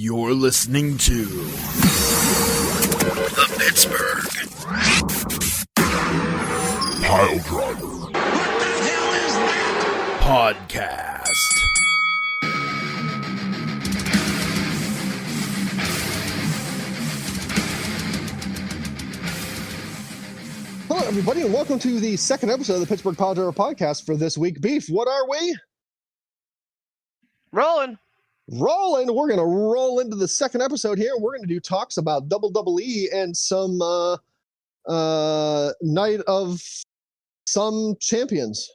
You're listening to the Pittsburgh Piledriver. What the hell is that? Podcast. Hello, everybody, and welcome to the second episode of the Pittsburgh Piledriver Podcast for this week. Beef, what are we? Rolling. We're going to roll into the second episode here. We're going to do talks about WWE and some night of some champions.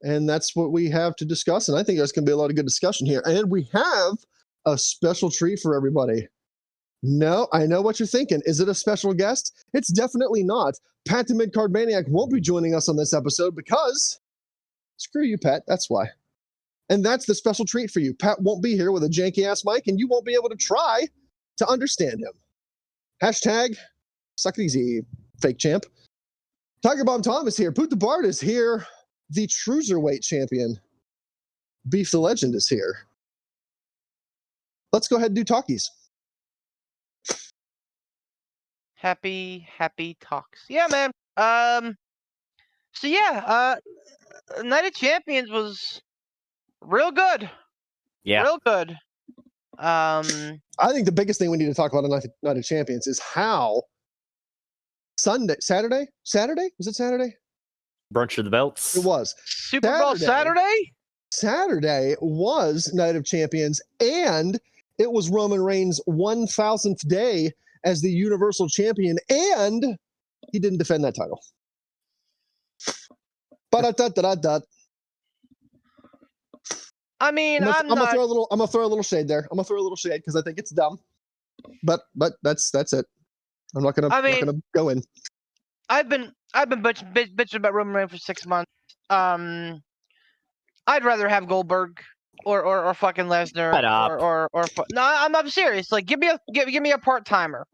And that's what we have to discuss. And I think there's going to be a lot of good discussion here. And we have a special treat for everybody. No, I know what you're thinking. Is it a special guest? It's definitely not. Pat the Midcard Maniac won't be joining us on this episode because screw you, Pat. That's why. And that's the special treat for you. Pat won't be here with a janky-ass mic, and you won't be able to try to understand him. Hashtag suck it easy, fake champ. Tiger Bomb Tom is here. Poot the Bard is here. The Cruiserweight champion, Beef the Legend, is here. Let's go ahead and do talkies. Happy talks. Yeah, man. Night of Champions was real good. Yeah. Real good. I think the biggest thing we need to talk about on Night of Champions is how Saturday? Was it Saturday? Brunch of the Belts. It was. Super Bowl Saturday? Saturday was Night of Champions, and it was Roman Reigns' 1,000th day as the Universal Champion, and he didn't defend that title. I mean, I'm gonna throw a little shade there. I'm gonna throw a little shade because I think it's dumb. But that's it. I'm not gonna go in. I've been bitching about Roman Reigns for 6 months. I'd rather have Goldberg or fucking Lesnar no, I'm serious. Like, give me a part timer.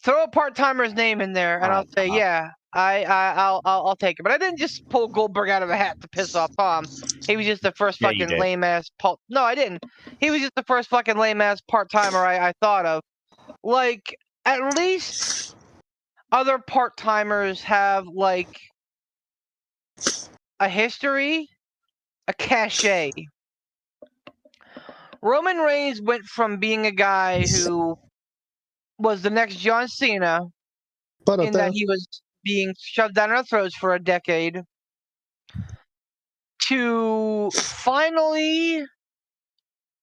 Throw a part timer's name in there, and I'll say, yeah, I'll take it. But I didn't just pull Goldberg out of a hat to piss off Tom. He was just the first fucking lame ass. No, I didn't. He was just the first fucking lame ass part timer I thought of. Like, at least other part timers have like a history, a cachet. Roman Reigns went from being a guy who was the next John Cena, in that he was being shoved down our throats for a decade, to finally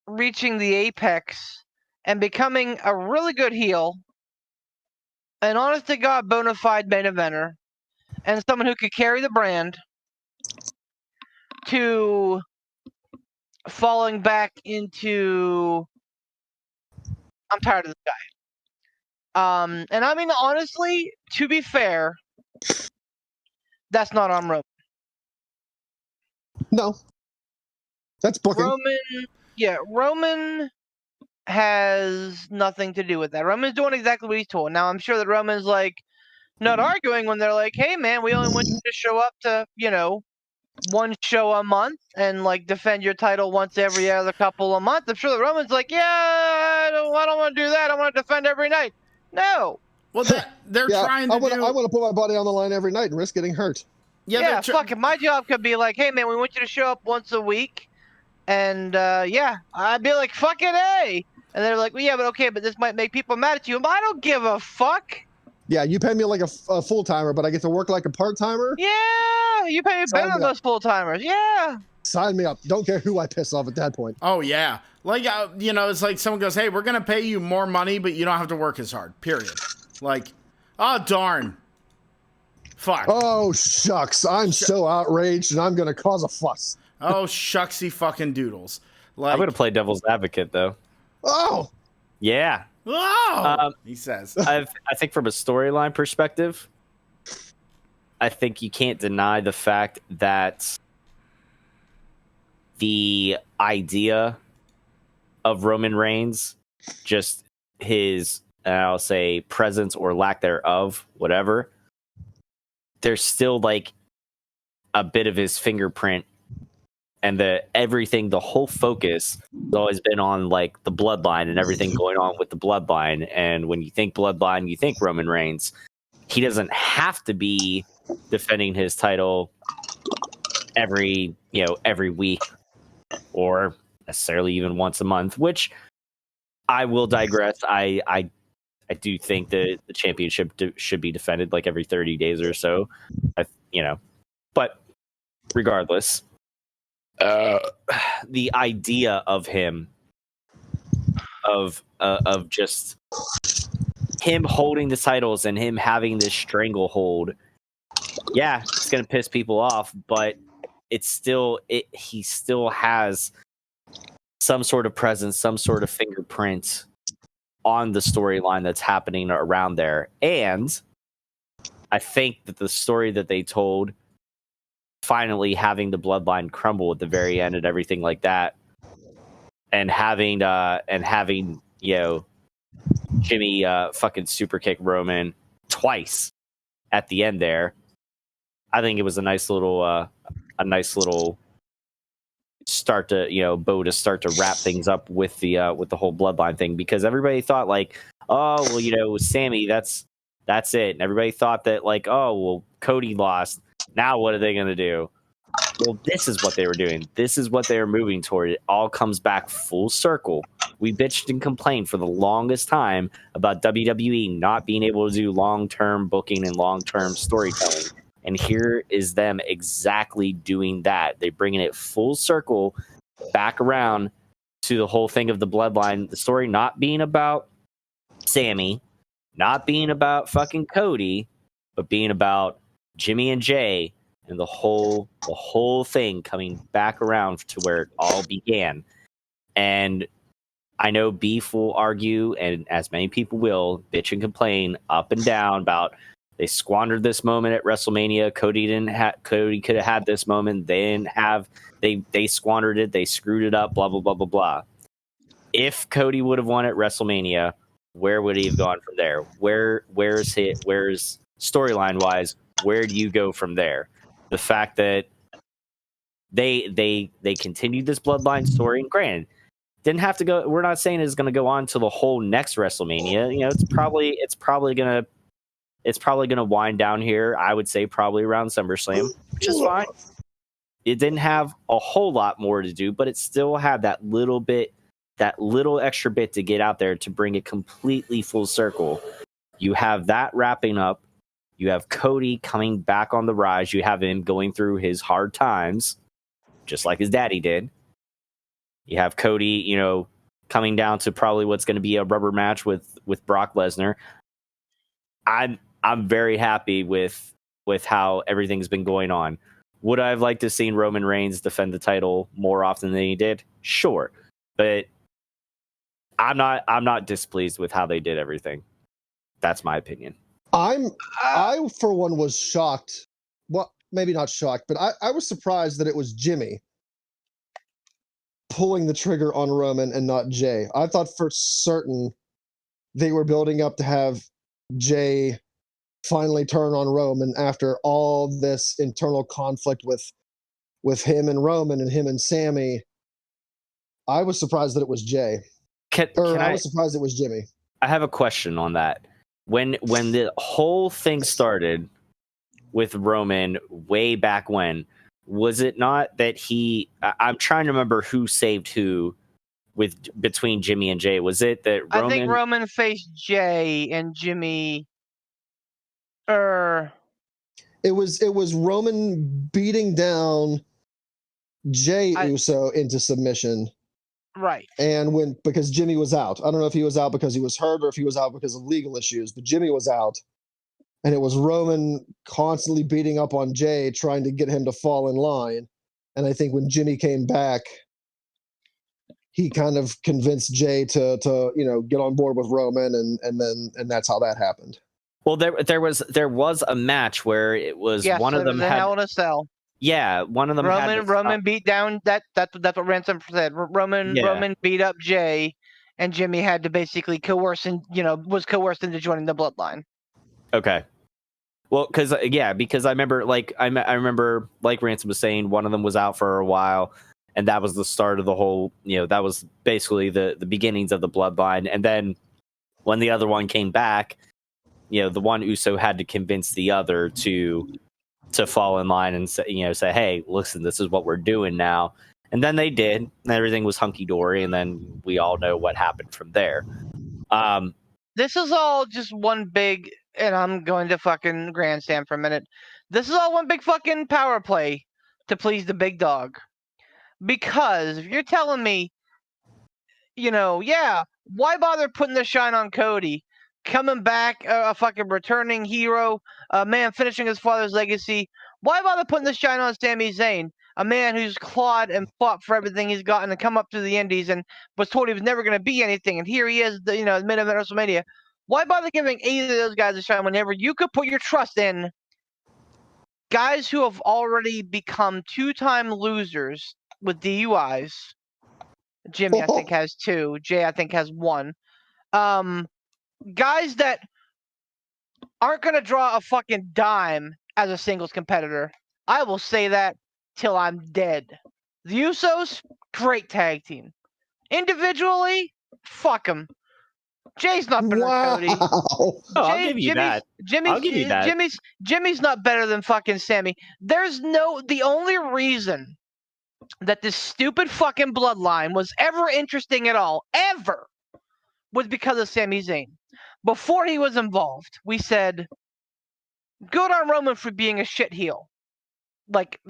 reaching the apex and becoming a really good heel, an honest-to-God bona fide main eventer, and someone who could carry the brand, to falling back into I'm tired of this guy. And I mean, honestly, to be fair, that's not on Roman. No. That's booking. Roman has nothing to do with that. Roman's doing exactly what he's told. Now, I'm sure that Roman's like not arguing when they're like, hey man, we only want you to show up to, one show a month and like defend your title once every other couple of months. I'm sure the Roman's like, yeah, I don't want to do that. I want to defend every night. No. Well, they're trying to I want to put my body on the line every night and risk getting hurt. Yeah, fuck it. My job could be like, hey man, we want you to show up once a week, and I'd be like, fuck it, hey. And they're like, well, yeah, but this might make people mad at you. But I don't give a fuck. Yeah, you pay me like a full-timer, but I get to work like a part-timer? Yeah, you pay me better than those full-timers. Yeah. Sign me up. Don't care who I piss off at that point. Oh, yeah. Like, it's like someone goes, hey, we're going to pay you more money, but you don't have to work as hard, period. Like, oh, darn. Fuck. Oh, shucks. I'm so outraged, and I'm going to cause a fuss. Oh, shucksy fucking doodles. Like, I'm going to play devil's advocate, though. Oh. Yeah. Oh, he says. I think from a storyline perspective, I think you can't deny the fact that the idea of Roman Reigns, just his, I'll say, presence or lack thereof, whatever, there's still like a bit of his fingerprint and the whole focus has always been on like the bloodline and everything going on with the bloodline. And when you think bloodline, you think Roman Reigns. He doesn't have to be defending his title every week or necessarily even once a month, which I will digress. I do think that the championship should be defended like every 30 days or so. But regardless, the idea of him, of just him holding the titles and him having this stranglehold, yeah, it's gonna piss people off, but he still has some sort of presence, some sort of fingerprint on the storyline that's happening around there. And I think that the story that they told, finally having the bloodline crumble at the very end and everything like that, and having Jimmy fucking super kick Roman twice at the end there, I think it was a nice little start to bow to start to wrap things up with the whole bloodline thing, because everybody thought like, oh well, Sammy, that's it, and everybody thought that like, oh well, Cody lost, now what are they gonna do? Well, this is what they were doing, this is what they were moving toward. It all comes back full circle. We bitched and complained for the longest time about WWE not being able to do long-term booking and long-term storytelling. And here is them exactly doing that. They're bringing it full circle back around to the whole thing of the bloodline. The story not being about Sammy, not being about fucking Cody, but being about Jimmy and Jay, and the whole thing coming back around to where it all began. And I know Beef will argue, and as many people will, bitch and complain up and down about they squandered this moment at WrestleMania. Cody could have had this moment. They didn't have. They squandered it. They screwed it up. Blah blah blah blah blah. If Cody would have won at WrestleMania, where would he have gone from there? Where's storyline wise? Where do you go from there? The fact that they continued this bloodline story, and granted, didn't have to go. We're not saying it's going to go on to the whole next WrestleMania. It's probably gonna wind down here. I would say probably around SummerSlam, which is fine. It didn't have a whole lot more to do, but it still had that little extra bit to get out there to bring it completely full circle. You have that wrapping up. You have Cody coming back on the rise. You have him going through his hard times, just like his daddy did. You have Cody, coming down to probably what's going to be a rubber match with Brock Lesnar. I'm very happy with how everything's been going on. Would I have liked to have seen Roman Reigns defend the title more often than he did? Sure, but I'm not displeased with how they did everything. That's my opinion. I for one was shocked. Well, maybe not shocked, but I was surprised that it was Jimmy pulling the trigger on Roman and not Jay. I thought for certain they were building up to have Jay finally turn on Roman after all this internal conflict with him and Roman and him and Sammy. I was surprised that it was Jay. I was surprised it was Jimmy. I have a question on that. When the whole thing started with Roman way back when, was it not that I'm trying to remember who saved who between Jimmy and Jay? Was it that Roman? I think Roman faced Jay and Jimmy. It was Roman beating down Jay Uso into submission. Right. And because Jimmy was out. I don't know if he was out because he was hurt or if he was out because of legal issues, but Jimmy was out. And it was Roman constantly beating up on Jay, trying to get him to fall in line. And I think when Jimmy came back, he kind of convinced Jay to get on board with Roman, and that's how that happened. Well, there was a match where it was one of them had Hell in a Cell. Yeah, one of them. Roman beat down that's what Ransom said. Roman beat up Jay, and Jimmy had to basically was coerced into joining the bloodline. Okay. Well, because I remember, like Ransom was saying, one of them was out for a while. and that was the start of the whole. That was basically the beginnings of the bloodline. And then when the other one came back, the one Uso had to convince the other to fall in line and say, hey, listen, this is what we're doing now. And then they did, and everything was hunky dory, and then we all know what happened from there. This is all just one big, and I'm going to fucking grandstand for a minute. This is all one big fucking power play to please the big dog. Because if you're telling me, why bother putting the shine on Cody? Coming back, a fucking returning hero, a man finishing his father's legacy. Why bother putting the shine on Sami Zayn? A man who's clawed and fought for everything he's gotten and come up through the indies and was told he was never going to be anything. And here he is, main event of WrestleMania. Why bother giving either of those guys a shine whenever you could put your trust in guys who have already become two-time losers with DUIs? Jimmy, I think, has 2. Jay, I think, has 1. Guys that aren't going to draw a fucking dime as a singles competitor. I will say that till I'm dead. The Usos, great tag team. Individually, fuck them. Jay's not better than Cody. I'll give you that. Jimmy's not better than fucking Sammy. The only reason that this stupid fucking bloodline was ever interesting at all, ever, was because of Sami Zayn. Before he was involved, we said, good on Roman for being a shit heel. Like,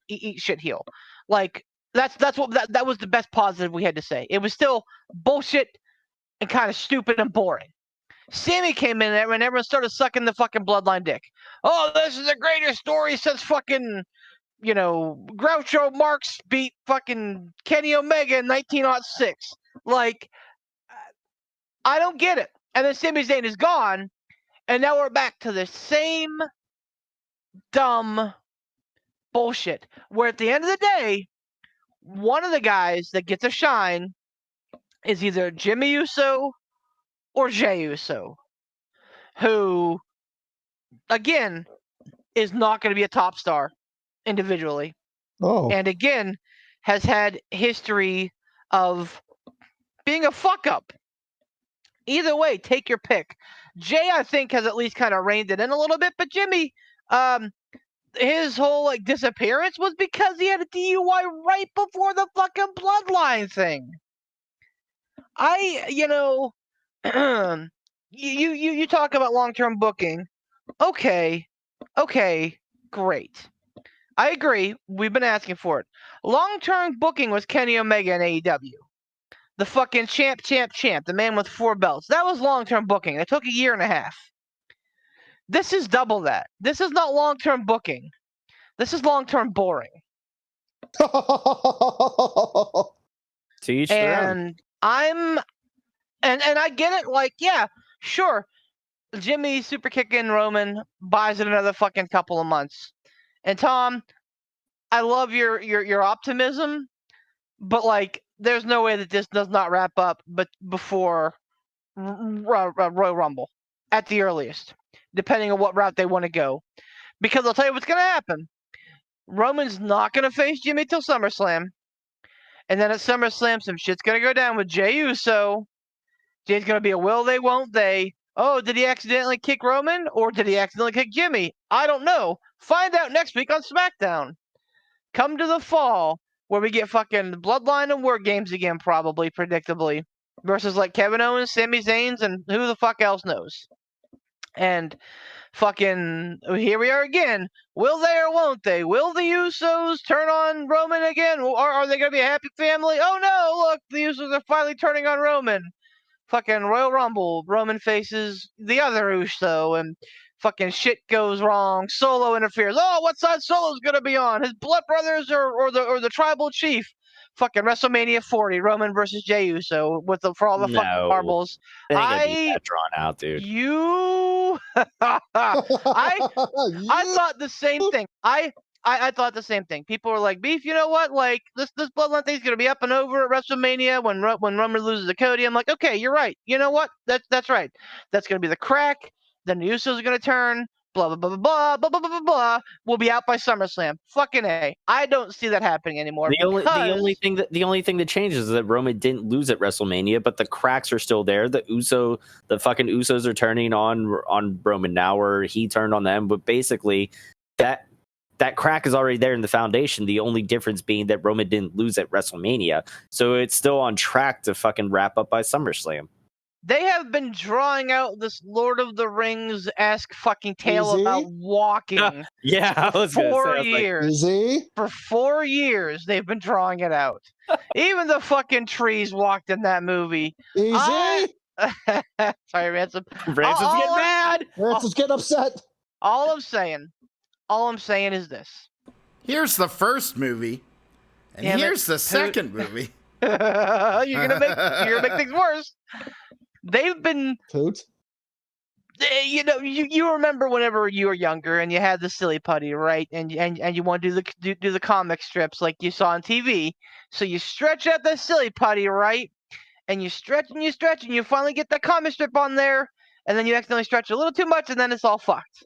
eat shit heel. Like, that was the best positive we had to say. It was still bullshit and kind of stupid and boring. Sammy came in there and everyone started sucking the fucking bloodline dick. Oh, this is the greatest story since fucking, Groucho Marx beat fucking Kenny Omega in 1906. Like, I don't get it. And then Sami Zayn is gone, and now we're back to the same dumb bullshit. Where at the end of the day, one of the guys that gets a shine is either Jimmy Uso or Jey Uso, who, again, is not going to be a top star individually. Oh. And again, has had history of being a fuck up. Either way, take your pick. Jay, I think, has at least kind of reined it in a little bit, but Jimmy, his whole disappearance was because he had a DUI right before the fucking bloodline thing. You talk about long-term booking. Okay, great. I agree. We've been asking for it. Long-term booking was Kenny Omega in AEW. The fucking champ, the man with 4 belts. That was long-term booking. It took a year and a half. This is double that. This is not long-term booking. This is long-term boring. To each their own. And I get it. Like, yeah, sure. Jimmy super kicking Roman buys it another fucking couple of months. And Tom, I love your optimism, but like, there's no way that this does not wrap up, but before Royal Rumble at the earliest, depending on what route they want to go. Because I'll tell you what's going to happen. Roman's not going to face Jimmy till SummerSlam. And then at SummerSlam, some shit's going to go down with Jey Uso. Jay's going to be a will they, won't they. Oh, did he accidentally kick Roman? Or did he accidentally kick Jimmy? I don't know. Find out next week on SmackDown. Come to the fall, where we get fucking Bloodline and War Games again, probably, predictably. Versus like Kevin Owens, Sami Zayn's, and who the fuck else knows. And fucking, here we are again. Will they or won't they? Will the Usos turn on Roman again? Or are they going to be a happy family? Oh no, look, the Usos are finally turning on Roman. Fucking Royal Rumble, Roman faces the other Uso, and fucking shit goes wrong. Solo interferes. Oh, what side Solo's going to be on? His blood brothers or the tribal chief? Fucking WrestleMania 40, Roman versus Jey Uso for all the fucking marbles. They ain't gonna be that drawn out, dude. I thought the same thing. I thought the same thing. People were like, Beef, you know what? Like, this bloodline thing's gonna be up and over at WrestleMania when Roman loses to Cody. I'm like, okay, you're right. You know what? That's right. That's gonna be the crack. Then the Usos are gonna turn. blah blah blah blah blah blah blah blah blah will be out by SummerSlam. Fucking A. I don't see that happening anymore. The only thing that changes is that Roman didn't lose at WrestleMania, but the cracks are still there. The fucking Usos are turning on Roman now, or he turned on them. But basically, that crack is already there in the foundation. The only difference being that Roman didn't lose at WrestleMania, so it's still on track to fucking wrap up by SummerSlam. They have been drawing out this Lord of the Rings-esque fucking tale about walking. Yeah, I was gonna say, 4 years. For 4 years, they've been drawing it out. Even the fucking trees walked in that movie. Easy. Sorry, Ransom. Ransom's getting mad. Ransom's getting upset. All I'm saying is this. Here's the first movie, and here's the second movie. You're gonna make things worse. They've been, you remember whenever you were younger and you had the silly putty, right? And you want to do the comic strips like you saw on TV. So you stretch out the silly putty, right? And you stretch and you finally get the comic strip on there, and then you accidentally stretch a little too much, and then it's all fucked.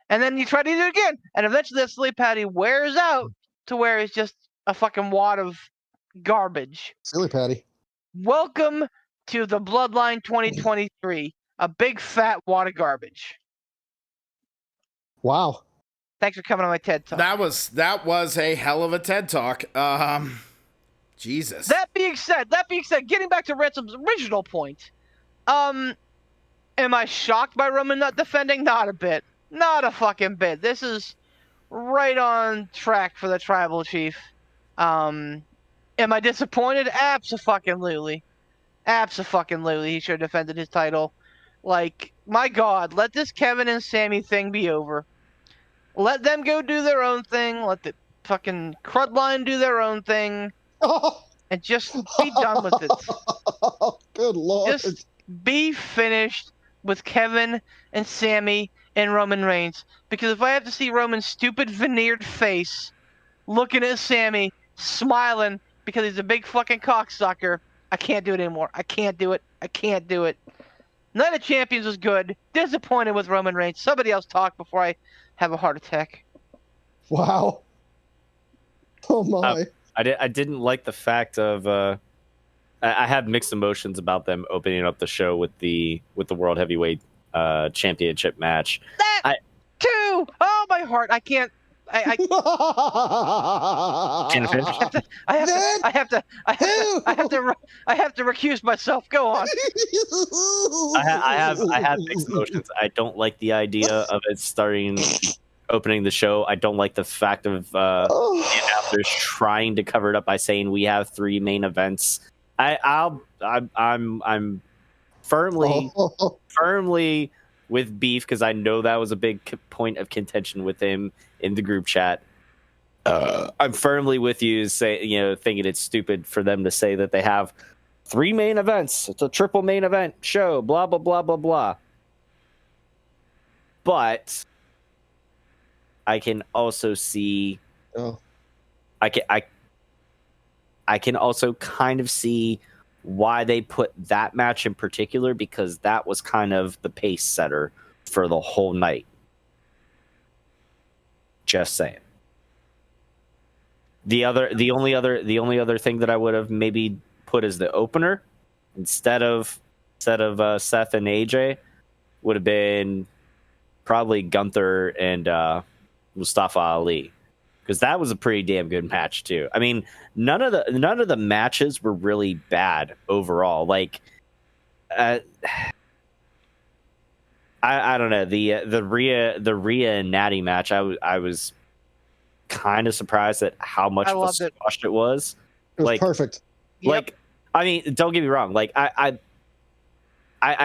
And then you try to do it again, and eventually that silly putty wears out to where it's just a fucking wad of garbage. Silly patty. Welcome to the Bloodline 2023, a big fat wad of garbage. Wow. Thanks for coming on my TED Talk. That was a hell of a TED Talk. Jesus. That being said, getting back to Ransom's original point, am I shocked by Roman not defending? Not a bit. Not a fucking bit. This is right on track for the tribal chief. Am I disappointed? Abso-fucking-lutely. Abso-fucking-lutely. He should have defended his title. Like, my God, let this Kevin and Sammy thing be over. Let them go do their own thing. Let the fucking crud line do their own thing. And just be done with it. Good Lord. Just be finished with Kevin and Sammy and Roman Reigns. Because if I have to see Roman's stupid veneered face looking at Sammy, smiling because he's a big fucking cocksucker, I can't do it anymore. I can't do it. Night of Champions was good. Disappointed with Roman Reigns. Somebody else talk before I have a heart attack. Wow. Oh my. I didn't like the fact of I had mixed emotions about them opening up the show with the World Heavyweight Championship match. That too. Oh, my heart. I can't. I have to recuse myself. Go on. I have mixed emotions. I don't like the idea of it opening the show. I don't like the fact of the announcers trying to cover it up by saying we have 3 main events. I'm firmly with Beef because I know that was a big point of contention with him in the group chat. I'm firmly with you, thinking it's stupid for them to say that they have 3 main events. It's a triple main event show. Blah blah blah blah blah. But I can also see. I can also kind of see why they put that match in particular, because that was kind of the pace setter for the whole night. Just saying. The only other thing that I would have maybe put as the opener instead of Seth and AJ would have been probably Gunther and Mustafa Ali, because that was a pretty damn good match too. I mean, none of the matches were really bad overall. Like, I don't know, the Rhea and Natty match. I was kind of surprised at how much of a squash it was. It was perfect. Like, I mean, don't get me wrong. Like, I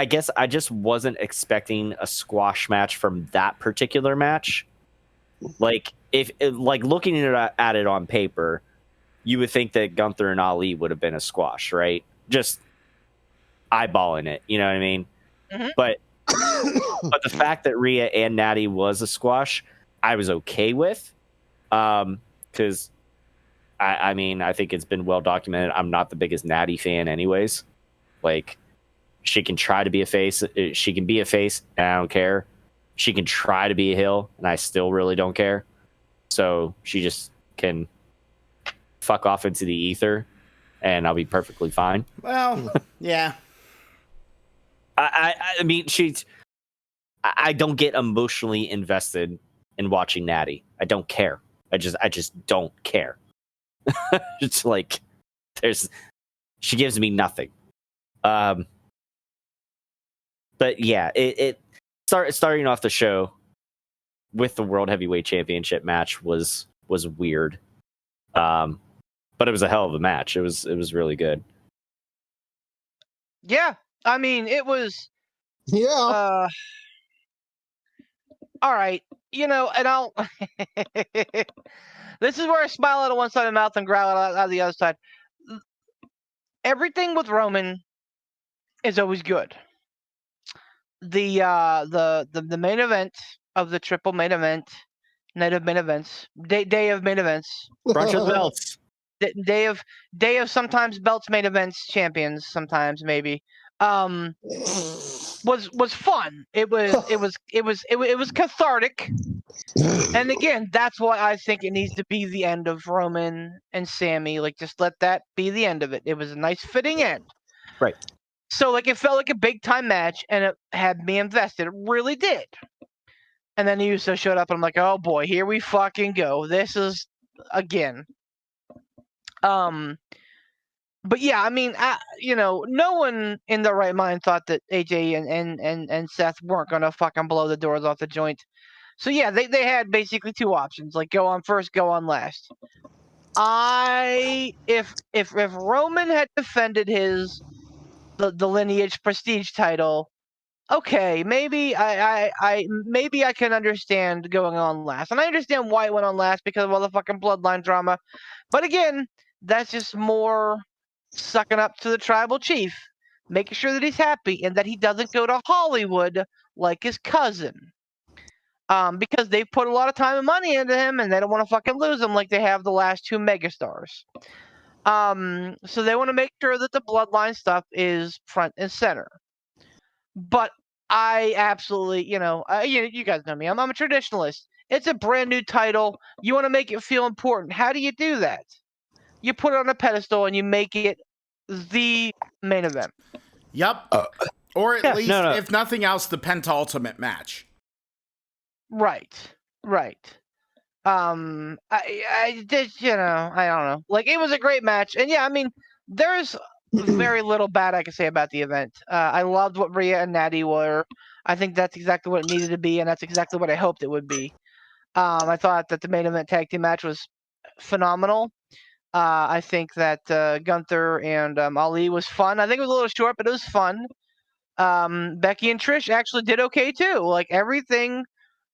guess I just wasn't expecting a squash match from that particular match. Like, if looking at it on paper, you would think that Gunther and Ali would have been a squash, right? Just eyeballing it, you know what I mean? Mm-hmm. But the fact that Rhea and Natty was a squash, I was okay with, because I mean, I think it's been well documented. I'm not the biggest Natty fan, anyways. Like, she can try to be a face, she can be a face, and I don't care. she can try to be a heel, and I still really don't care. So she just can fuck off into the ether, and I'll be perfectly fine. Well, yeah. I mean, I don't get emotionally invested in watching Natty. I don't care. I just don't care. It's like she gives me nothing. But yeah, starting off the show with the World Heavyweight Championship match was weird. But it was a hell of a match. It was really good. Yeah, I mean, it was. Yeah. All right, and I'll. This is where I smile out of one side of the mouth and growl out of the other side. Everything with Roman is always good. The main event of the triple main event, night of main events, day of main events, Brunch of the belts. day of sometimes belts main events champions sometimes maybe was fun. It was cathartic. And again, that's why I think it needs to be the end of Roman and Sammy. Like, just let that be the end of it. It was a nice fitting end. Right. So, like, it felt like a big time match, and it had me invested. It really did. And then Uso showed up, and I'm like, oh boy, here we fucking go. This is again. But yeah, I mean, no one in their right mind thought that AJ and Seth weren't gonna fucking blow the doors off the joint. So yeah, they had basically two options, like go on first, go on last. If Roman had defended the lineage prestige title, okay, maybe maybe I can understand going on last. And I understand why it went on last because of all the fucking bloodline drama. But again, that's just more sucking up to the tribal chief, making sure that he's happy and that he doesn't go to Hollywood like his cousin. Because they've put a lot of time and money into him, and they don't want to fucking lose him like they have the last two megastars. So they want to make sure that the bloodline stuff is front and center. But I absolutely, you guys know me. I'm a traditionalist. It's a brand new title. You want to make it feel important. How do you do that? You put it on a pedestal and you make it the main event. Yep. Or at least, if nothing else, the penultimate match. Right. I just, I don't know. Like, it was a great match. And yeah, I mean, there's very little bad I can say about the event. I loved what Rhea and Natty were. I think that's exactly what it needed to be, and that's exactly what I hoped it would be. I thought that the main event tag team match was phenomenal. I think that Gunther and Ali was fun. I think it was a little short, but it was fun. Becky and Trish actually did okay too. Like, everything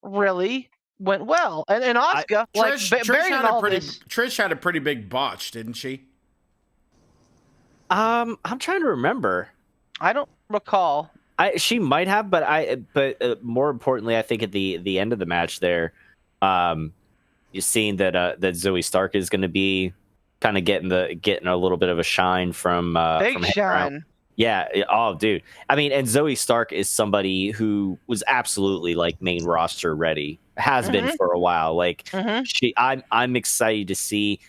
really went well. And Asuka, Trish had a pretty big botch, didn't she? I'm trying to remember. I don't recall. She might have, but more importantly, I think at the end of the match there, you're seeing that Zoe Stark is going to be kind of getting a little bit of a shine from big shine. Yeah. Oh, dude. I mean, and Zoe Stark is somebody who was absolutely like main roster ready, has been for a while. Like I'm excited to see.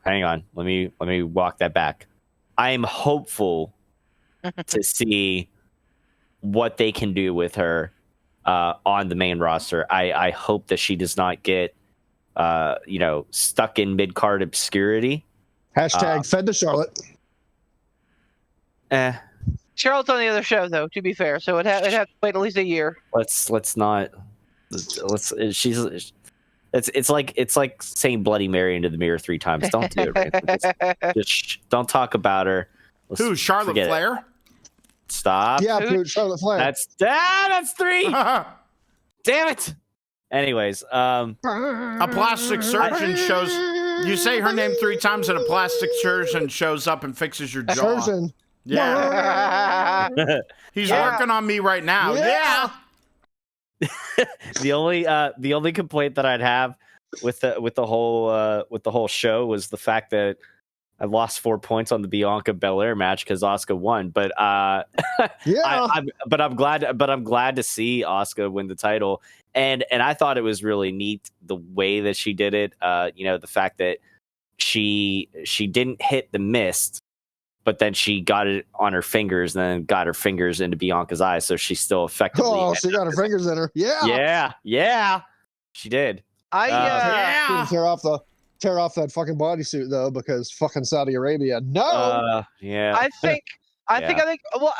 Hang on. Let me walk that back. I am hopeful to see what they can do with her on the main roster. I hope that she does not get stuck in mid-card obscurity. Hashtag fed to Charlotte. Charlotte's on the other show, though, to be fair, so it had to wait at least a year. It's like saying Bloody Mary into the mirror 3 times. Don't do it. Just don't talk about her. Who? Charlotte Flair? It. Stop. Yeah, Charlotte Flair. That's 3. Damn it. Anyways, a plastic surgeon shows. You say her name 3 times, and a plastic surgeon shows up and fixes your jaw. Surgeon. Yeah. He's working on me right now. Yeah. The only complaint that I'd have with the whole show was the fact that I lost 4 points on the Bianca Belair match because Asuka won. But Yeah. I'm glad to see Asuka win the title. And I thought it was really neat the way that she did it. The fact that she didn't hit the mist, but then she got it on her fingers and then got her fingers into Bianca's eyes, so she still effectively. Oh, she got her fingers in her. Yeah. Yeah, she did. Tear off that fucking bodysuit though, because fucking Saudi Arabia. No. Yeah. I think. Well,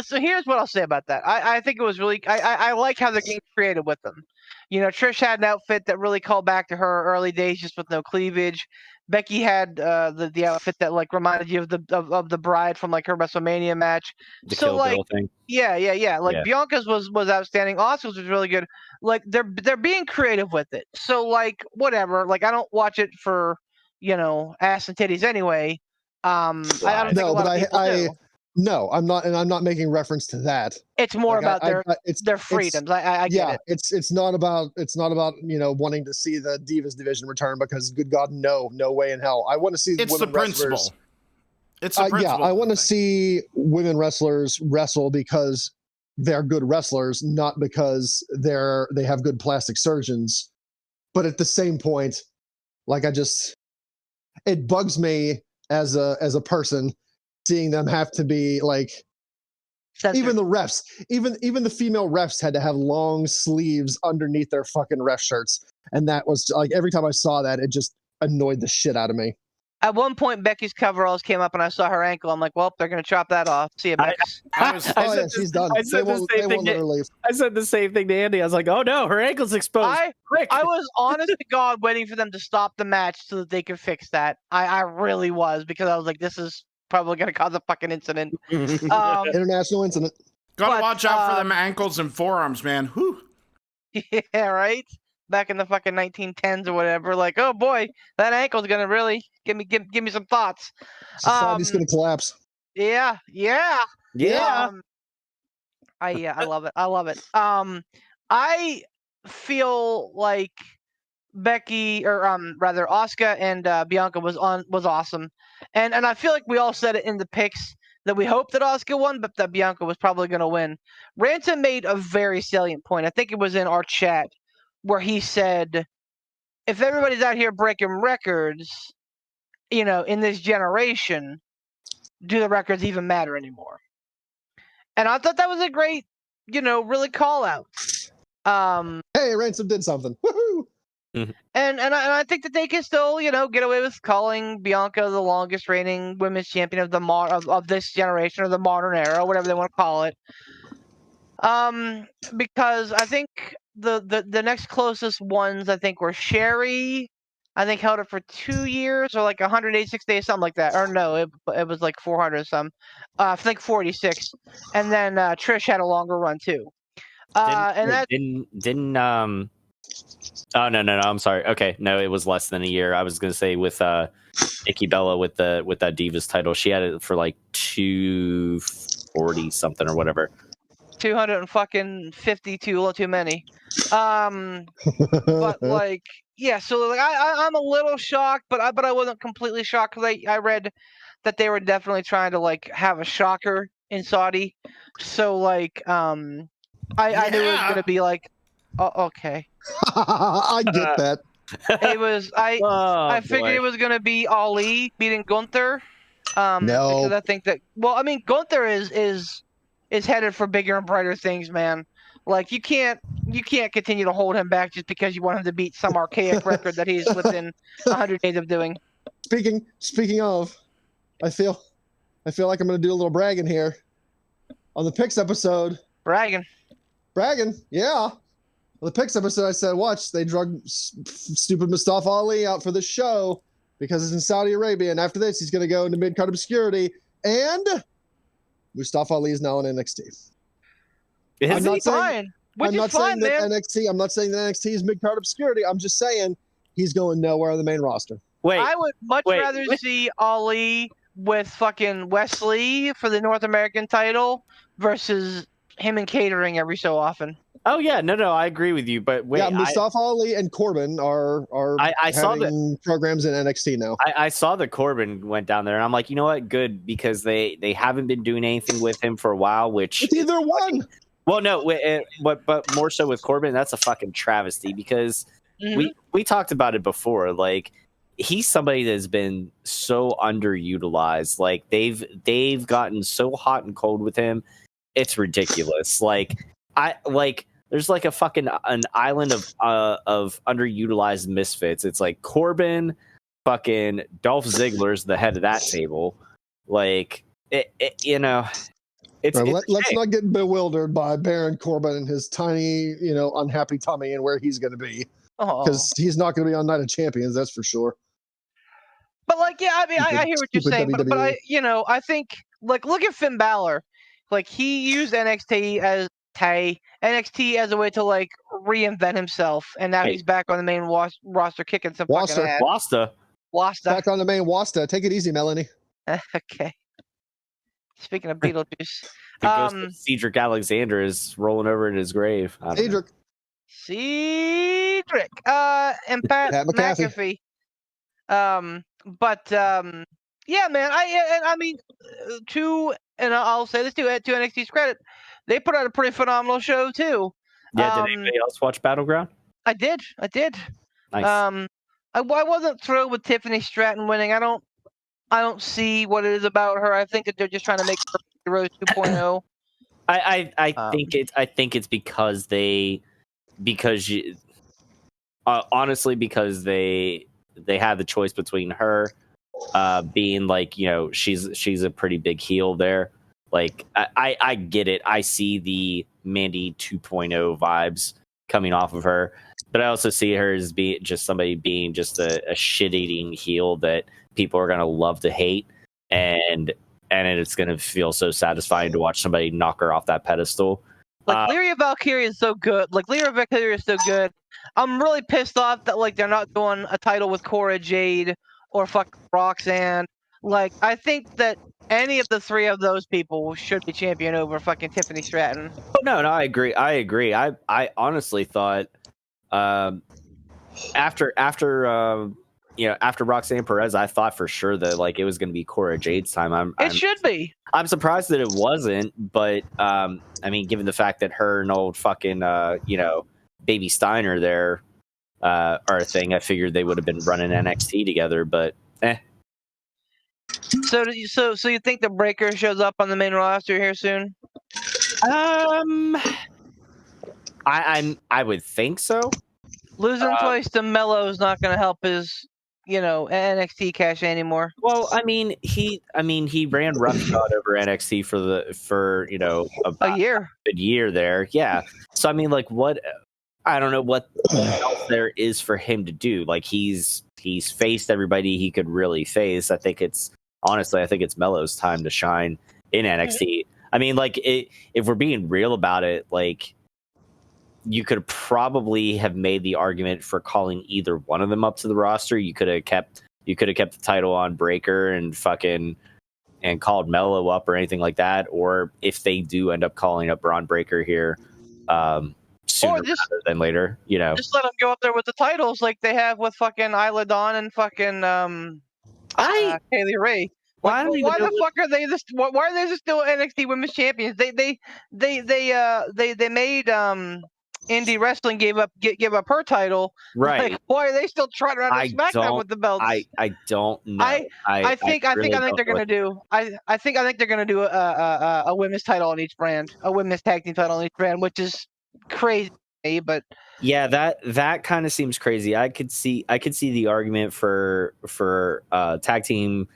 so here's what I'll say about that. I think it was really. I like how they're getting creative with them. Trish had an outfit that really called back to her early days, just with no cleavage. Becky had the outfit that like reminded you of the bride from like her WrestleMania match. The Kill Bill thing. Yeah. Like Bianca's was outstanding. Asuka's was really good. Like they're being creative with it. So like whatever. Like I don't watch it for ass and titties anyway. I don't think a lot of people do. No, I'm not, and I'm not making reference to that. It's more about their freedoms. I get it. It's not about wanting to see the Divas division return, because good God, no way in hell. I want to see it's women the principle. wrestlers. It's the principle. I want to see women wrestlers wrestle because they're good wrestlers, not because they have good plastic surgeons. But at the same point, like it bugs me as a person, seeing them have to be like, even the refs, even the female refs had to have long sleeves underneath their fucking ref shirts. And that was like, every time I saw that, it just annoyed the shit out of me. At one point, Becky's coveralls came up and I saw her ankle. I'm like, well, they're going to chop that off. See you, Becky. She's done. They won't let her leave. I said the same thing to Andy. I was like, oh no, her ankle's exposed. I was honest to God waiting for them to stop the match so that they could fix that. I really was, because I was like, this is probably going to cause a fucking incident. International incident. Gotta watch out for them ankles and forearms, man. Whew. Yeah, right? Back in the fucking 1910s or whatever. Like, oh boy, that ankle's going to really give me some thoughts. Society's going to collapse. Yeah. I love it. I love it. I feel like Becky, or rather Asuka and Bianca was awesome, and I feel like we all said it in the picks that we hoped that Asuka won, but that Bianca was probably going to win. Ransom made a very salient point. I think it was in our chat where he said, if everybody's out here breaking records, in this generation, do the records even matter anymore? And I thought that was a great, really call out. Hey, Ransom did something. Woohoo! Mm-hmm. And I think that they can still, get away with calling Bianca the longest reigning women's champion of this generation, or the modern era, whatever they want to call it. Because I think the next closest ones, I think, were Sherry. I think held it for 2 years, or like 186 days, something like that. Or no, it was like 400 some. I think 46. And then Trish had a longer run too. Oh no, I'm sorry. Okay, no, it was less than a year. I was gonna say with Nikki Bella with that Divas title, she had it for like 240 something or whatever. 250 too many. But like, yeah. So like, I'm a little shocked, but I wasn't completely shocked, because I read that they were definitely trying to like have a shocker in Saudi. So like, I knew it was gonna be like, oh, okay. I get that. It was I figured it was gonna be Ali beating Gunther. No, because I think that, well, I mean, Gunther is headed for bigger and brighter things, man. Like you can't continue to hold him back just because you want him to beat some archaic record that he's within 100 days of doing. Speaking of, I feel like I'm gonna do a little bragging here on the picks episode. Bragging, yeah. On the picks episode, I said, watch, they drug stupid Mustafa Ali out for this show because it's in Saudi Arabia, and after this, he's going to go into mid-card obscurity, and Mustafa Ali is now in NXT. I'm not saying that NXT is mid-card obscurity. I'm just saying he's going nowhere on the main roster. I would much rather see Ali with fucking Wesley for the North American title versus him in catering every so often. Oh yeah, no, I agree with you. But wait, Yeah, Mustafa Ali and Corbin are I saw having programs in NXT now. I saw that Corbin went down there, and I'm like, you know what, good, because they haven't been doing anything with him for a while. Which It's either one. well, no, but more so with Corbin, that's a fucking travesty because we talked about it before. Like he's somebody that's been so underutilized. Like they've gotten so hot and cold with him, it's ridiculous. There's like a fucking an island of underutilized misfits. It's like Corbin, fucking Dolph Ziggler's the head of that table. Like you know, it's, Right, it's let's not get bewildered by Baron Corbin and his tiny, unhappy tummy and where he's going to be, because he's not going to be on Night of Champions, that's for sure. But like, yeah, I mean, I hear what you're saying, but I think like look at Finn Balor, like he used NXT as a way to like reinvent himself, and now he's back on the main roster kicking some fucking ass. Wasta. Back on the main Wasta. Take it easy, Melanie. Okay. Speaking of Beetlejuice, the ghost of Cedric Alexander is rolling over in his grave. Cedric, and Pat McAfee. Yeah, man. I mean, I'll say this too. To NXT's credit, they put out a pretty phenomenal show too. Yeah. Did anybody else watch Battleground? I did. Nice. I wasn't thrilled with Tiffany Stratton winning. I don't see what it is about her. I think that they're just trying to make her Rose 2.0. I think it's because they had the choice between her being like, she's a pretty big heel there. Like I get it. I see the Mandy 2.0 vibes coming off of her, but I also see her as being just a shit-eating heel that people are going to love to hate, and it's going to feel so satisfying to watch somebody knock her off that pedestal. Like Lyria Valkyria is so good. I'm really pissed off that like they're not doing a title with Cora Jade or fucking Roxanne. Like I think that any of the three of those people should be champion over fucking Tiffany Stratton. Oh, no, I agree. I honestly thought after Roxanne Perez, I thought for sure that like it was going to be Cora Jade's time. It should be. I'm surprised that it wasn't, but I mean, given the fact that her and old fucking Baby Steiner there are a thing, I figured they would have been running NXT together. But So you think the Breaker shows up on the main roster here soon? I would think so. Losing twice to Mello is not going to help his, NXT cash anymore. Well, I mean, he ran roughshod over NXT for a year. A year there, yeah. So I mean, like, what? I don't know what else there is for him to do. Like, he's faced everybody he could really face. I think it's Mello's time to shine in NXT. I mean, like, if we're being real about it, like, you could probably have made the argument for calling either one of them up to the roster. You could have kept the title on Breaker and called Mello up or anything like that. Or if they do end up calling up Braun Breaker here, sooner rather than later, just let them go up there with the titles like they have with fucking Isla Dawn and fucking Kaylee Ray. Why the fuck are they just? Why are they just still NXT Women's Champions? They made indie wrestling give up her title. Right? Like, why are they still trotting around SmackDown with the belts? I don't know. I think they're gonna do a women's title on each brand, a women's tag team title on each brand, which is crazy. But yeah, that kind of seems crazy. I could see the argument for tag team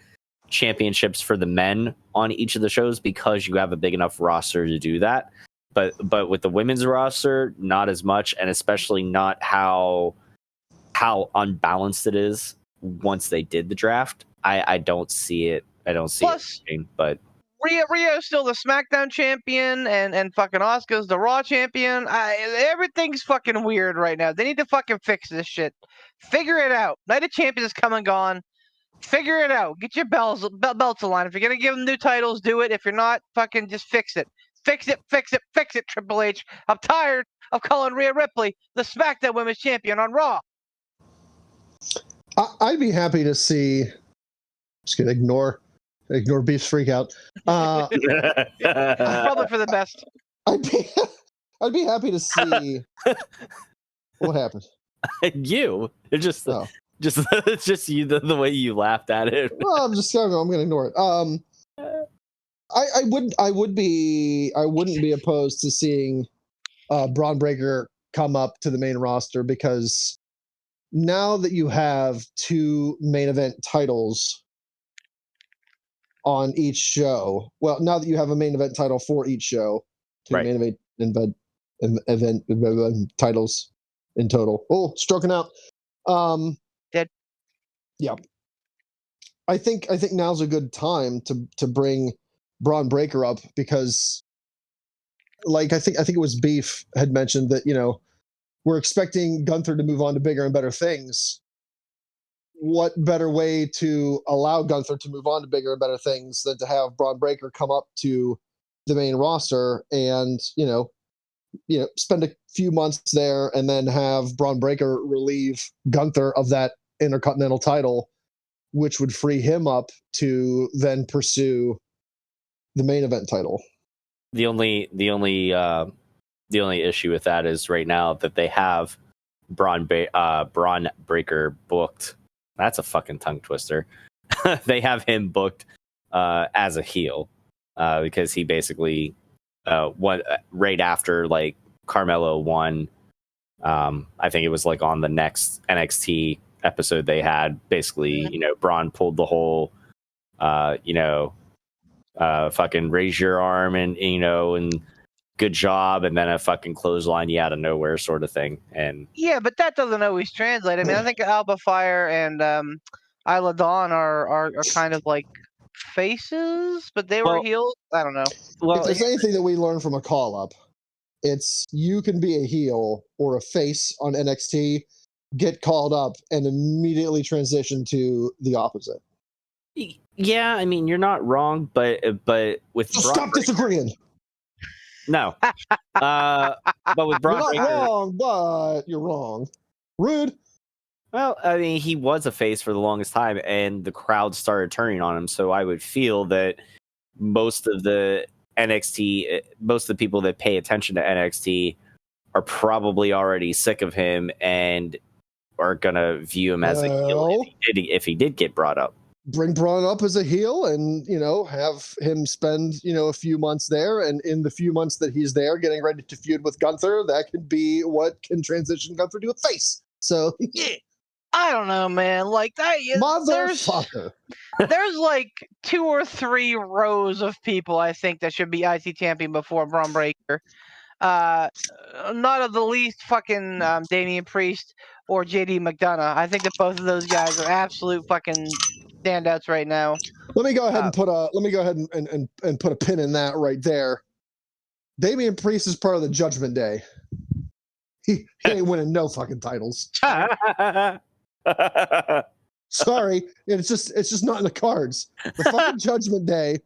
championships for the men on each of the shows because you have a big enough roster to do that. But with the women's roster, not as much, and especially not how unbalanced it is once they did the draft. I don't see it. I don't see it. But Rhea's still the SmackDown champion, and fucking Asuka's the Raw champion. Everything's fucking weird right now. They need to fucking fix this shit. Figure it out. Night of Champions is come and gone. Figure it out. Get your belts aligned. If you're gonna give them new titles, do it. If you're not, fucking just fix it. Fix it, Triple H. I'm tired of calling Rhea Ripley the SmackDown Women's Champion on Raw. I'd be happy to see. Just gonna ignore Beef's freak out. Probably for the best. I'd be happy to see what happened. You. It's just Oh. it's just you the way you laughed at it. Well, I'm gonna ignore it. I wouldn't be opposed to seeing Braun Breaker come up to the main roster, because now that you have 2 main event titles on each show, well, now that you have a main event title for each show, 2 Right. main event titles in total. Oh, stroking out. Dead. Yeah. I think now's a good time to bring Braun Breaker up, because like I think it was Beef had mentioned that, we're expecting Gunther to move on to bigger and better things. What better way to allow Gunther to move on to bigger and better things than to have Braun Breaker come up to the main roster and, spend a few months there, and then have Braun Breaker relieve Gunther of that Intercontinental title, which would free him up to then pursue the main event title. The only issue with that is right now that they have Braun Breaker booked. That's a fucking tongue twister. They have him booked as a heel because he basically won right after like Carmelo won. I think it was like on the next NXT episode they had. Basically, Braun pulled the whole, fucking raise your arm and good job, and then a fucking clothesline you out of nowhere sort of thing. And Yeah, but that doesn't always translate. I mean, I think Alba Fire and Isla Dawn are kind of like faces, but they were heels. I don't know. If there's anything that we learned from a call-up, it's you can be a heel or a face on NXT, get called up, and immediately transition to the opposite. yeah, I mean, you're not wrong, but with Stop disagreeing. No. But with Braun You're not Breaker, wrong, but you're wrong. Rude. well, I mean, he was a face for the longest time, and the crowd started turning on him. So I would feel that most of the people that pay attention to NXT are probably already sick of him and are gonna view him as a heel if he did get brought up. Bring Braun up as a heel and, have him spend, a few months there. And in the few months that he's there getting ready to feud with Gunther, that could be what can transition Gunther to a face. So, yeah. I don't know, man. Like that. Motherfucker. There's like 2 or 3 rows of people I think that should be IC champion before Braun Breaker. Not of the least fucking Damian Priest or JD McDonough. I think that both of those guys are absolute fucking standouts right now. Let me go ahead and put a pin in that right there. Damian Priest is part of the Judgment Day. He ain't winning no fucking titles. Sorry, it's just not in the cards. The fucking Judgment Day.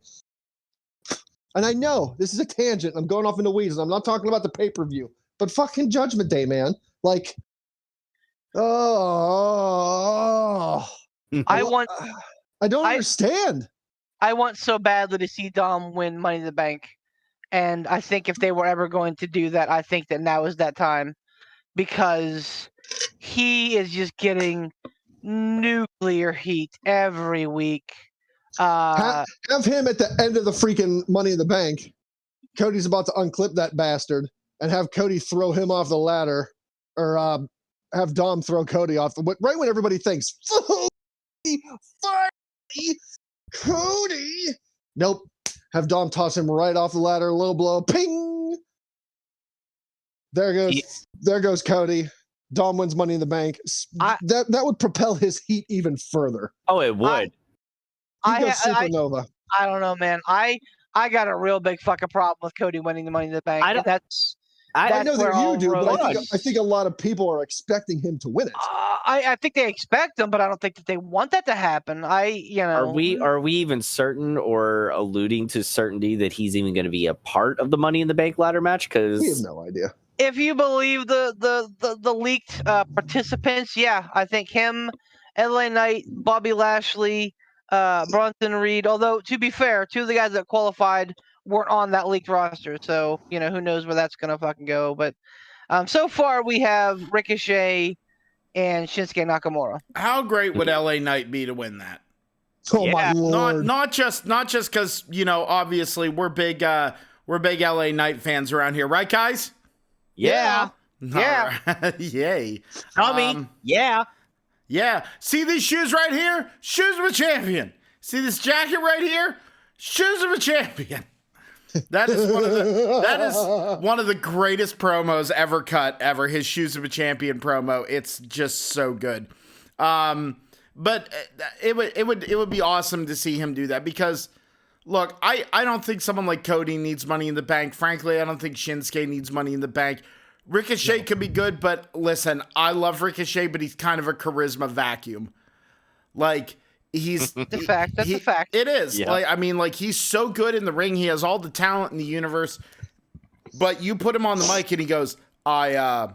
And I know this is a tangent. I'm going off into weeds, and I'm not talking about the pay-per-view, but fucking Judgment Day, man. Like, I don't understand. I want so badly to see Dom win Money in the Bank. And I think if they were ever going to do that, I think that now is that time. Because he is just getting nuclear heat every week. Have him at the end of the freaking Money in the Bank. Cody's about to unclip that bastard and have Cody throw him off the ladder, or have Dom throw Cody off right when everybody thinks, Cody. Nope. Have Dom toss him right off the ladder, low blow, ping. There goes Cody. Dom wins Money in the Bank. That would propel his heat even further. Oh, it would. He goes supernova. I don't know, man. I got a real big fucking problem with Cody winning the Money in the Bank. I know that you do, but I think a lot of people are expecting him to win it. I think they expect him, but I don't think that they want that to happen. Are we even certain or alluding to certainty that he's even going to be a part of the Money in the Bank ladder match? Because we have no idea. if you believe the leaked participants, yeah, I think him, LA Knight, Bobby Lashley, Bronson Reed. Although to be fair, two of the guys that qualified weren't on that leaked roster, so who knows where that's gonna fucking go. But so far we have Ricochet and Shinsuke Nakamura. How great would LA Knight be to win that? Oh my lord! Not just because obviously we're big LA Knight fans around here, right, guys? Yeah. Yeah. Right. Yay. Tommy. Yeah. Yeah. See these shoes right here? Shoes of a champion. See this jacket right here? Shoes of a champion. That is one of the greatest promos ever cut ever. His Shoes of a Champion promo. It's just so good. But it would be awesome to see him do that because look, I don't think someone like Cody needs Money in the Bank. Frankly, I don't think Shinsuke needs Money in the Bank. Ricochet could be good, but listen, I love Ricochet, but he's kind of a charisma vacuum. Like he's That's a fact. That's a fact. It is. Yeah. He's so good in the ring. He has all the talent in the universe. But you put him on the mic and he goes, I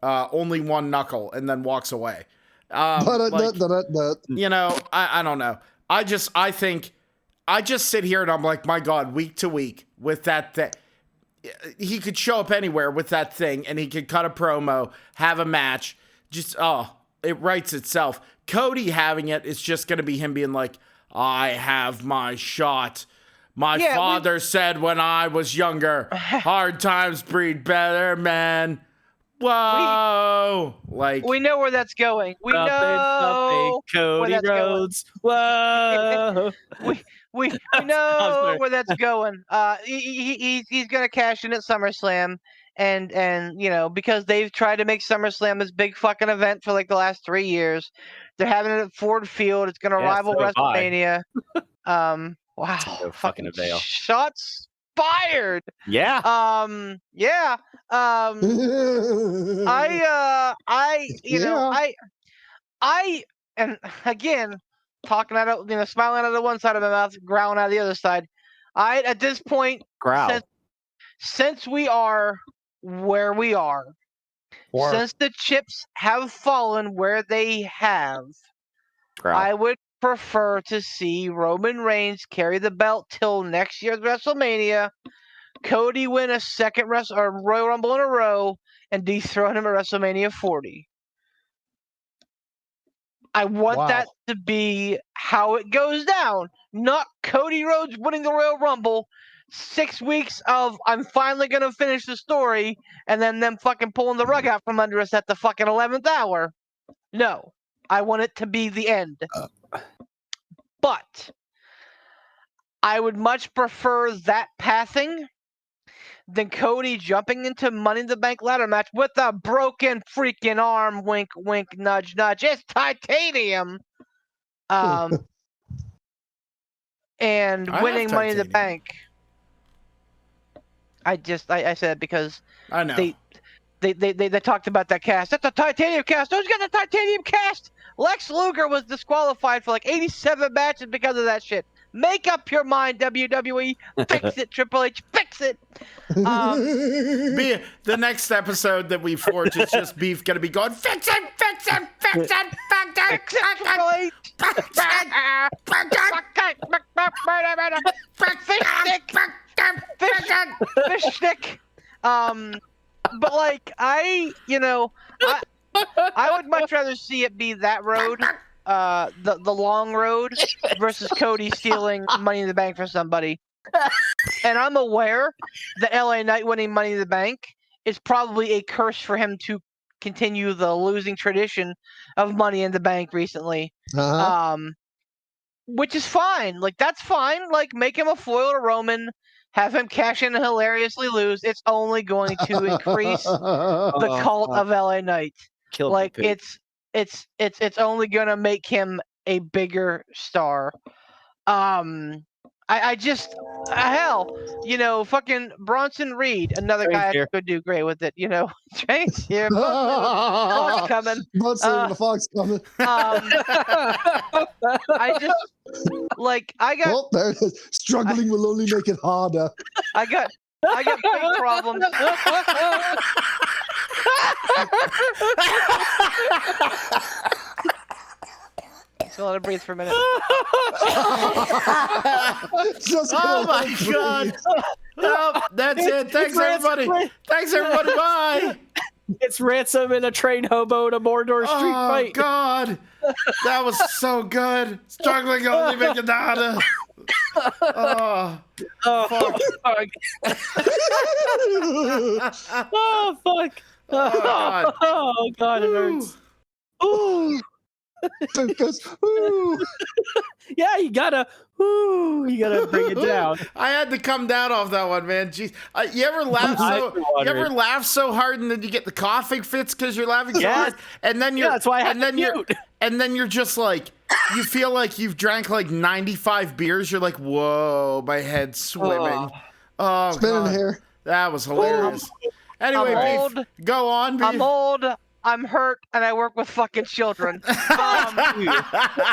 only one knuckle, and then walks away. I don't know. I just sit here and I'm like, my God, week to week with that thing. He could show up anywhere with that thing and he could cut a promo, have a match. It writes itself. Cody having it is just going to be him being like, I have my shot. My father said when I was younger, hard times breed better men. Whoa! We know where that's going. We know Cody Rhodes. Whoa! we know where that's going. He's gonna cash in at SummerSlam, and because they've tried to make SummerSlam this big fucking event for like the last 3 years, they're having it at Ford Field. It's gonna rival WrestleMania. Wow! No fucking avail. Shots fired. Yeah. Yeah. And again, talking out of, smiling out of one side of my mouth, growling out of the other side. At this point, Growl. since we are where we are, since the chips have fallen where they have, Growl. I would prefer to see Roman Reigns carry the belt till next year's WrestleMania, Cody win a second Royal Rumble in a row, and dethrone him at WrestleMania 40. I want that to be how it goes down, not Cody Rhodes winning the Royal Rumble, 6 weeks of I'm finally going to finish the story, and then them fucking pulling the rug out from under us at the fucking 11th hour. No. I want it to be the end. But I would much prefer that pathing than Cody jumping into Money in the Bank ladder match with a broken freaking arm. Wink, wink, nudge, nudge. It's titanium. And winning Money in the Bank. I said it because I know. They talked about that cast. That's a titanium cast. Who's got the titanium cast? Lex Luger was disqualified for like 87 matches because of that shit. Make up your mind, WWE. Fix it, Triple H. Fix it. The next episode that we forge is just Beef gonna be going, fix it, fix it, fix it, fix it, Triple H. Fish stick. But like I would much rather see it be that road, the long road, versus Cody stealing Money in the Bank for somebody. And I'm aware that LA Knight winning Money in the Bank is probably a curse for him to continue the losing tradition of Money in the Bank recently. Which is fine. Like that's fine. Like make him a foil to Roman. Have him cash in and hilariously lose. It's only going to increase the cult of LA Knight. It's only gonna make him a bigger star. I just hell, fucking Bronson Reed, another guy that could do great with it. Train's here. Fox coming. The Fox coming. I just I got. Well, there it is. Struggling will only make it harder. I got I got big problems. So let it breathe for a minute. Just Oh gonna my god! Nope, that's it. Thanks everybody. Thanks everybody. Bye. It's Ransom and a train hobo in a Mordor street Oh fight. god, that was so good. Struggling only Magadata. Oh, Oh, fuck. Oh, fuck. God. Oh, God, it hurts. Ooh. Because, ooh. Yeah, you gotta bring it down. I had to come down off that one, man. Jeez, you ever laugh so hard and then you get the coughing fits because you're laughing so hard, and then you're that's why I had to mute. and then you're just like, you feel like you've drank like 95 beers. You're like, whoa, my head's swimming. Oh, Spinning God. hair. That was hilarious. Anyway, I'm Beef, old. go on, Beef. I'm old. I'm hurt, and I work with fucking children. True.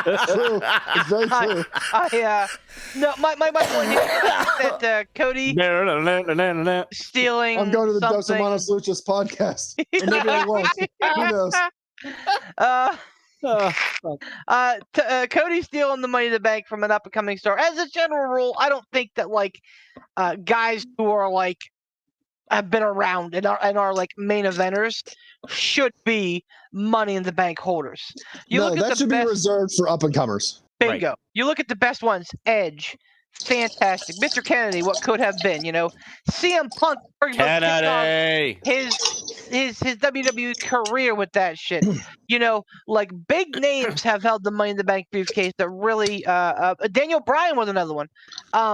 It's very true. No, my point here is that Cody stealing I'm going to the Dos something. Hermanos Luchas podcast. Or maybe I won't. Who knows? Cody stealing the Money in the Bank from an up and coming star. As a general rule, I don't think that like guys who are like have been around and are like main eventers should be Money in the Bank holders. No, that should be reserved for up and comers. Bingo. Right. You look at the best ones. Edge, fantastic. Mr. Kennedy, what could have been? You know, CM Punk Kennedy. His WWE career with that shit. You know, like big names have held the Money in the Bank briefcase that really. Daniel Bryan was another one.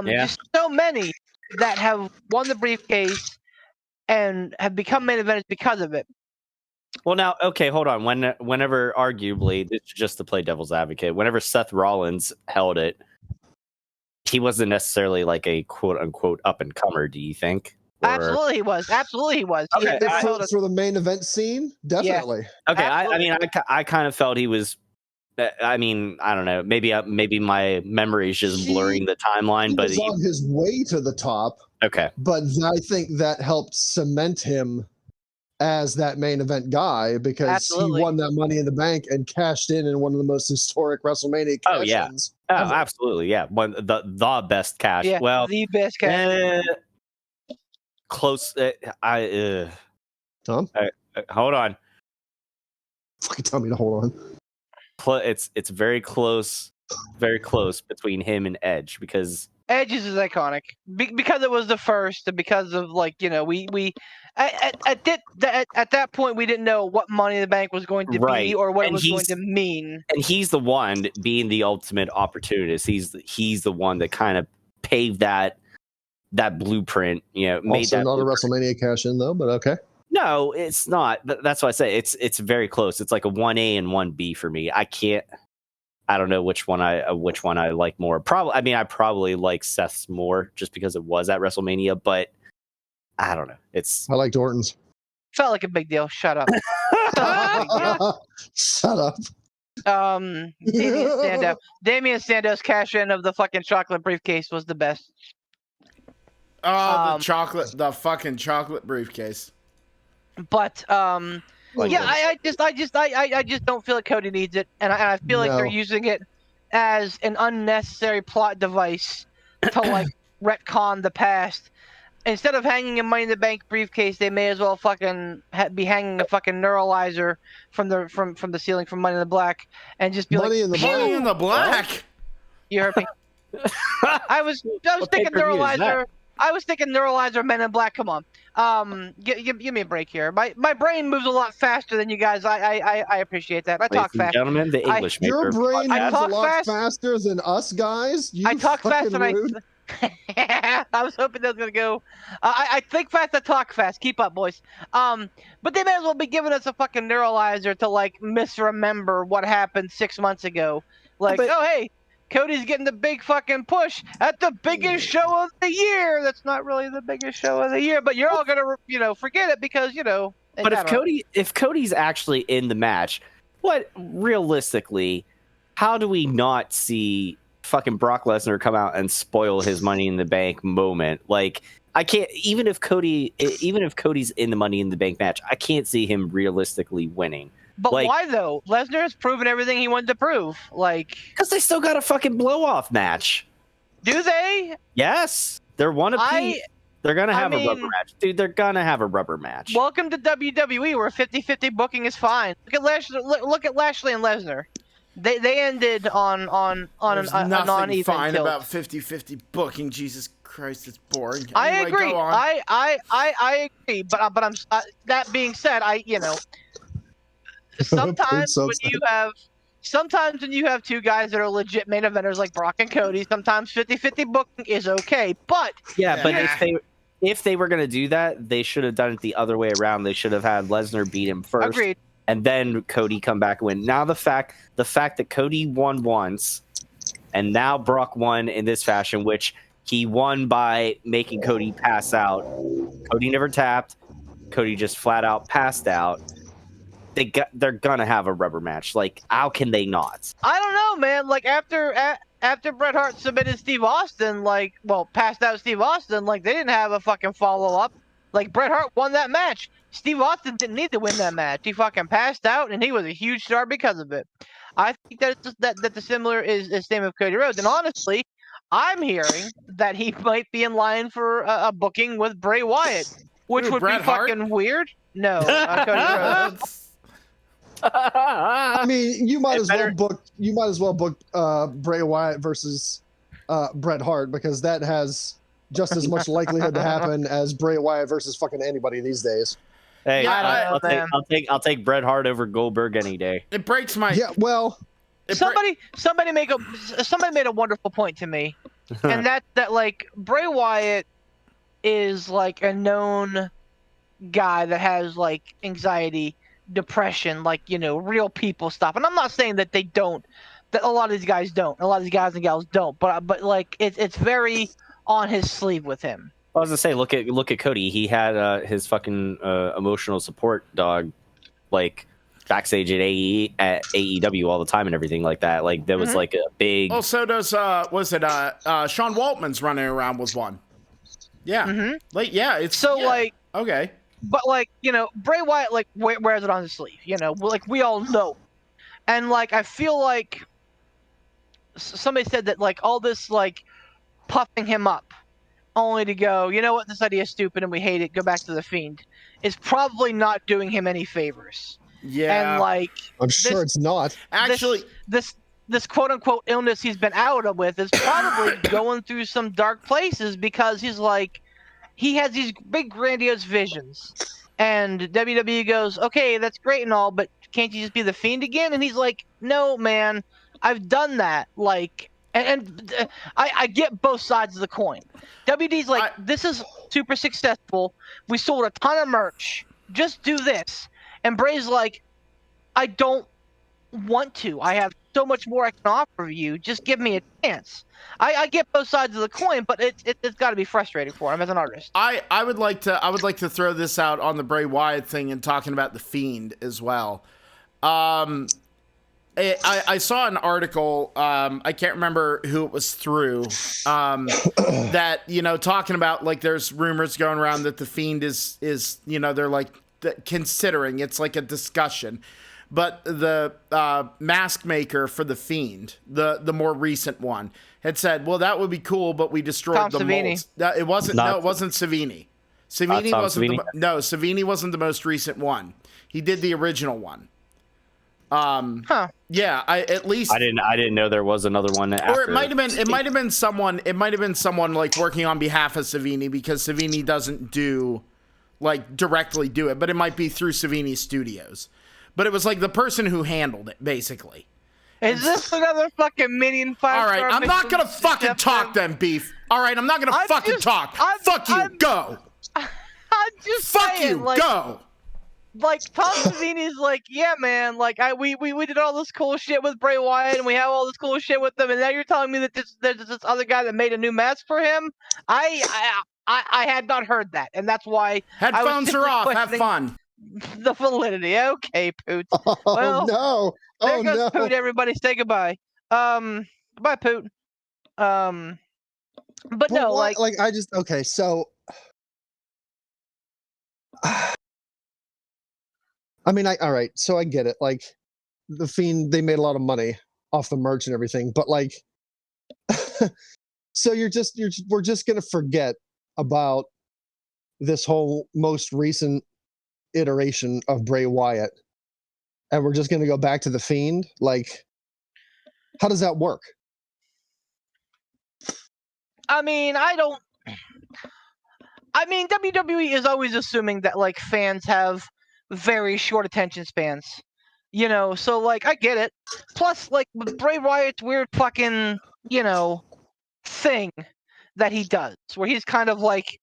Just so many that have won the briefcase and have become main eventers because of it. Well, now, okay, hold on. Whenever, arguably, it's just to play devil's advocate, whenever Seth Rollins held it, he wasn't necessarily like a quote-unquote up-and-comer, do you think? Or... Absolutely he was. Absolutely he was. Okay, for the main event scene, definitely. Yeah. Okay, I kind of felt he was... I mean, I don't know. Maybe my memory is just blurring the timeline, but he was on his way to the top. Okay, but I think that helped cement him as that main event guy because he won that Money in the Bank and cashed in one of the most historic WrestleMania cash-ins. Oh, absolutely, yeah. The best cash. Yeah, well, the best cash. Close. Tom, hold on. Fucking tell me to hold on. It's very close between him and Edge because Edge is iconic because it was the first and because of like we at that point we didn't know what Money in the Bank was going to be or what it was going to mean. And he's the one being the ultimate opportunist. He's the one that kind of paved that blueprint. Made also that not blueprint. A WrestleMania cash in though, but okay. No, it's not. That's why I say it's very close. It's like a 1A and 1B for me. I don't know which one I like more. I probably like Seth's more just because it was at WrestleMania, but I don't know. I like Orton's. Felt like a big deal. Shut up. Shut up. Damian Sandow's cash in of the fucking chocolate briefcase was the best. Oh, the fucking chocolate briefcase. But I just don't feel like Cody needs it, and I feel like they're using it as an unnecessary plot device to like retcon the past. Instead of hanging a Money in the Bank briefcase, they may as well fucking be hanging a fucking neuralizer from the ceiling from Money in the Black, and just be Money in the Black. You heard me. I was thinking neuralizer. I was thinking neuralizer, Men in Black. Come on. Give me a break here. My brain moves a lot faster than you guys. I appreciate that. I talk fast. Gentlemen, the English maker. Your brain moves a lot fast. faster than us guys. I talk fast and I was hoping that was gonna go. I think fast. I talk fast. Keep up, boys. But they may as well be giving us a fucking neuralizer to like misremember what happened 6 months ago. Like, oh hey, Cody's getting the big fucking push at the biggest show of the year. That's not really the biggest show of the year, but you're all gonna, forget it because But if Cody's actually in the match, what realistically, how do we not see fucking Brock Lesnar come out and spoil his Money in the Bank moment? Like I can't even if Cody's in the Money in the Bank match, I can't see him realistically winning. But why though? Lesnar has proven everything he wanted to prove. Like, because they still got a fucking blow off match. Do they? Yes, they're one apiece. They're gonna have a rubber match, dude. They're gonna have a rubber match. Welcome to WWE, where 50-50 booking is fine. Look at Lashley and Lesnar. They ended on a non-even fine tilt. about 50-50 booking. Jesus Christ, it's boring. I Anyway, agree. go on. I agree. But I'm that being said, sometimes when you have two guys that are legit main eventers like Brock and Cody, sometimes 50-50 booking is okay. But if they were going to do that, they should have done it the other way around. They should have had Lesnar beat him first. Agreed. And then Cody come back and win. Now the fact that Cody won once and now Brock won in this fashion, which he won by making Cody pass out. Cody never tapped. Cody just flat out passed out. They're gonna have a rubber match. Like, how can they not? I don't know, man. Like after Bret Hart submitted Steve Austin, passed out Steve Austin, they didn't have a fucking follow up. Like, Bret Hart won that match. Steve Austin didn't need to win that match. He fucking passed out, and he was a huge star because of it. I think that the similar is the same with Cody Rhodes. And honestly, I'm hearing that he might be in line for a booking with Bray Wyatt, which would Bret be Hart? fucking weird. No, Cody Rhodes. I mean, you might as well book Bray Wyatt versus Bret Hart, because that has just as much likelihood to happen as Bray Wyatt versus fucking anybody these days. Hey, Yeah, I'll take Bret Hart over Goldberg any day. It breaks my. Yeah, well, Somebody made a wonderful point to me, and that Bray Wyatt is a known guy that has anxiety, depression, real people stuff. And I'm not saying that they don't, that a lot of these guys don't, a lot of these guys and gals don't, but it's very on his sleeve with him. I was gonna say, look at Cody. He had his fucking emotional support dog, backstage at AEW all the time and everything like that. There was a big. Oh, so does Sean Waltman's running around with one. Yeah, it's okay. But Bray Wyatt wears it on his sleeve. We all know, and I feel like somebody said that all this puffing him up, only to go, you know what, this idea is stupid and we hate it, go back to the Fiend, is probably not doing him any favors. Yeah, and I'm sure it's not. Actually, this quote unquote illness he's been out with is probably going through some dark places, because he has these big grandiose visions, and WWE goes, okay, that's great and all, but can't you just be the Fiend again? And he's like, no, man, I've done that. I get both sides of the coin. WWE's this is super successful. We sold a ton of merch. Just do this. And Bray's I don't want to. I have so much more I can offer you. Just give me a chance. I get both sides of the coin, but it's got to be frustrating for him as an artist. I would like to throw this out on the Bray Wyatt thing and talking about the Fiend as well. I saw an article. I can't remember who it was through. That talking about there's rumors going around that the Fiend is they're considering, it's a discussion. But the mask maker for the Fiend, the more recent one, had said, well, that would be cool, but we destroyed the molds. It wasn't Savini. Savini wasn't the most recent one. He did the original one. Yeah, I didn't know there was another one after. Or it might have been someone working on behalf of Savini, because Savini doesn't directly do it, but it might be through Savini Studios. But it was the person who handled it, basically. Is this another fucking Minion 5-star? All right, I'm not gonna fucking talk then, Beef. All right, I'm not gonna fucking talk. Fuck you, go. I'm just fuck saying, you, go. Tom Savini's yeah, man, we did all this cool shit with Bray Wyatt, and we have all this cool shit with them, and now you're telling me that there's this other guy that made a new mask for him? I had not heard that, and that's why headphones are off. Have fun. The validity. Okay, Poot. Oh, well, no. There goes Poot, everybody. Say goodbye. Goodbye, Poot. But no, why- like I just okay. So, I mean, all right. So I get it. Like, the Fiend, they made a lot of money off the merch and everything, but like, so we're just gonna forget about this whole most recent iteration of Bray Wyatt, and we're just gonna go back to the Fiend. Like, how does that work? I mean, WWE is always assuming that like fans have very short attention spans. You know, so like I get it. Plus, like with Bray Wyatt's weird fucking, thing that he does, where he's kind of like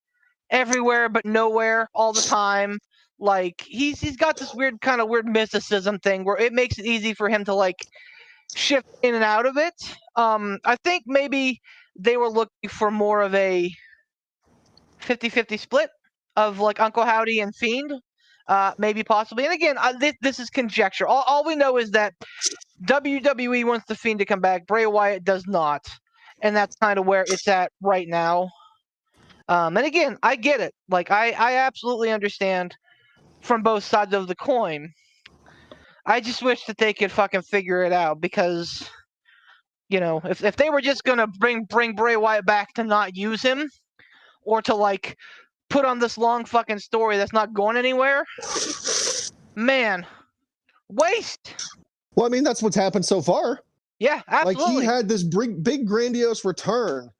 everywhere but nowhere all the time. Like he's got this weird mysticism thing where it makes it easy for him to like shift in and out of it. I think maybe they were looking for more of a 50-50 split of like Uncle Howdy and Fiend. Maybe possibly. And again, this is conjecture. All we know is that WWE wants the Fiend to come back. Bray Wyatt does not. And that's kind of where it's at right now. And again, I get it. Like, I absolutely understand from both sides of the coin. I just wish that they could fucking figure it out because, if they were just going to bring Bray Wyatt back to not use him or to, like, put on this long fucking story that's not going anywhere, man, waste. Well, I mean, that's what's happened so far. Yeah, absolutely. Like, he had this big grandiose return,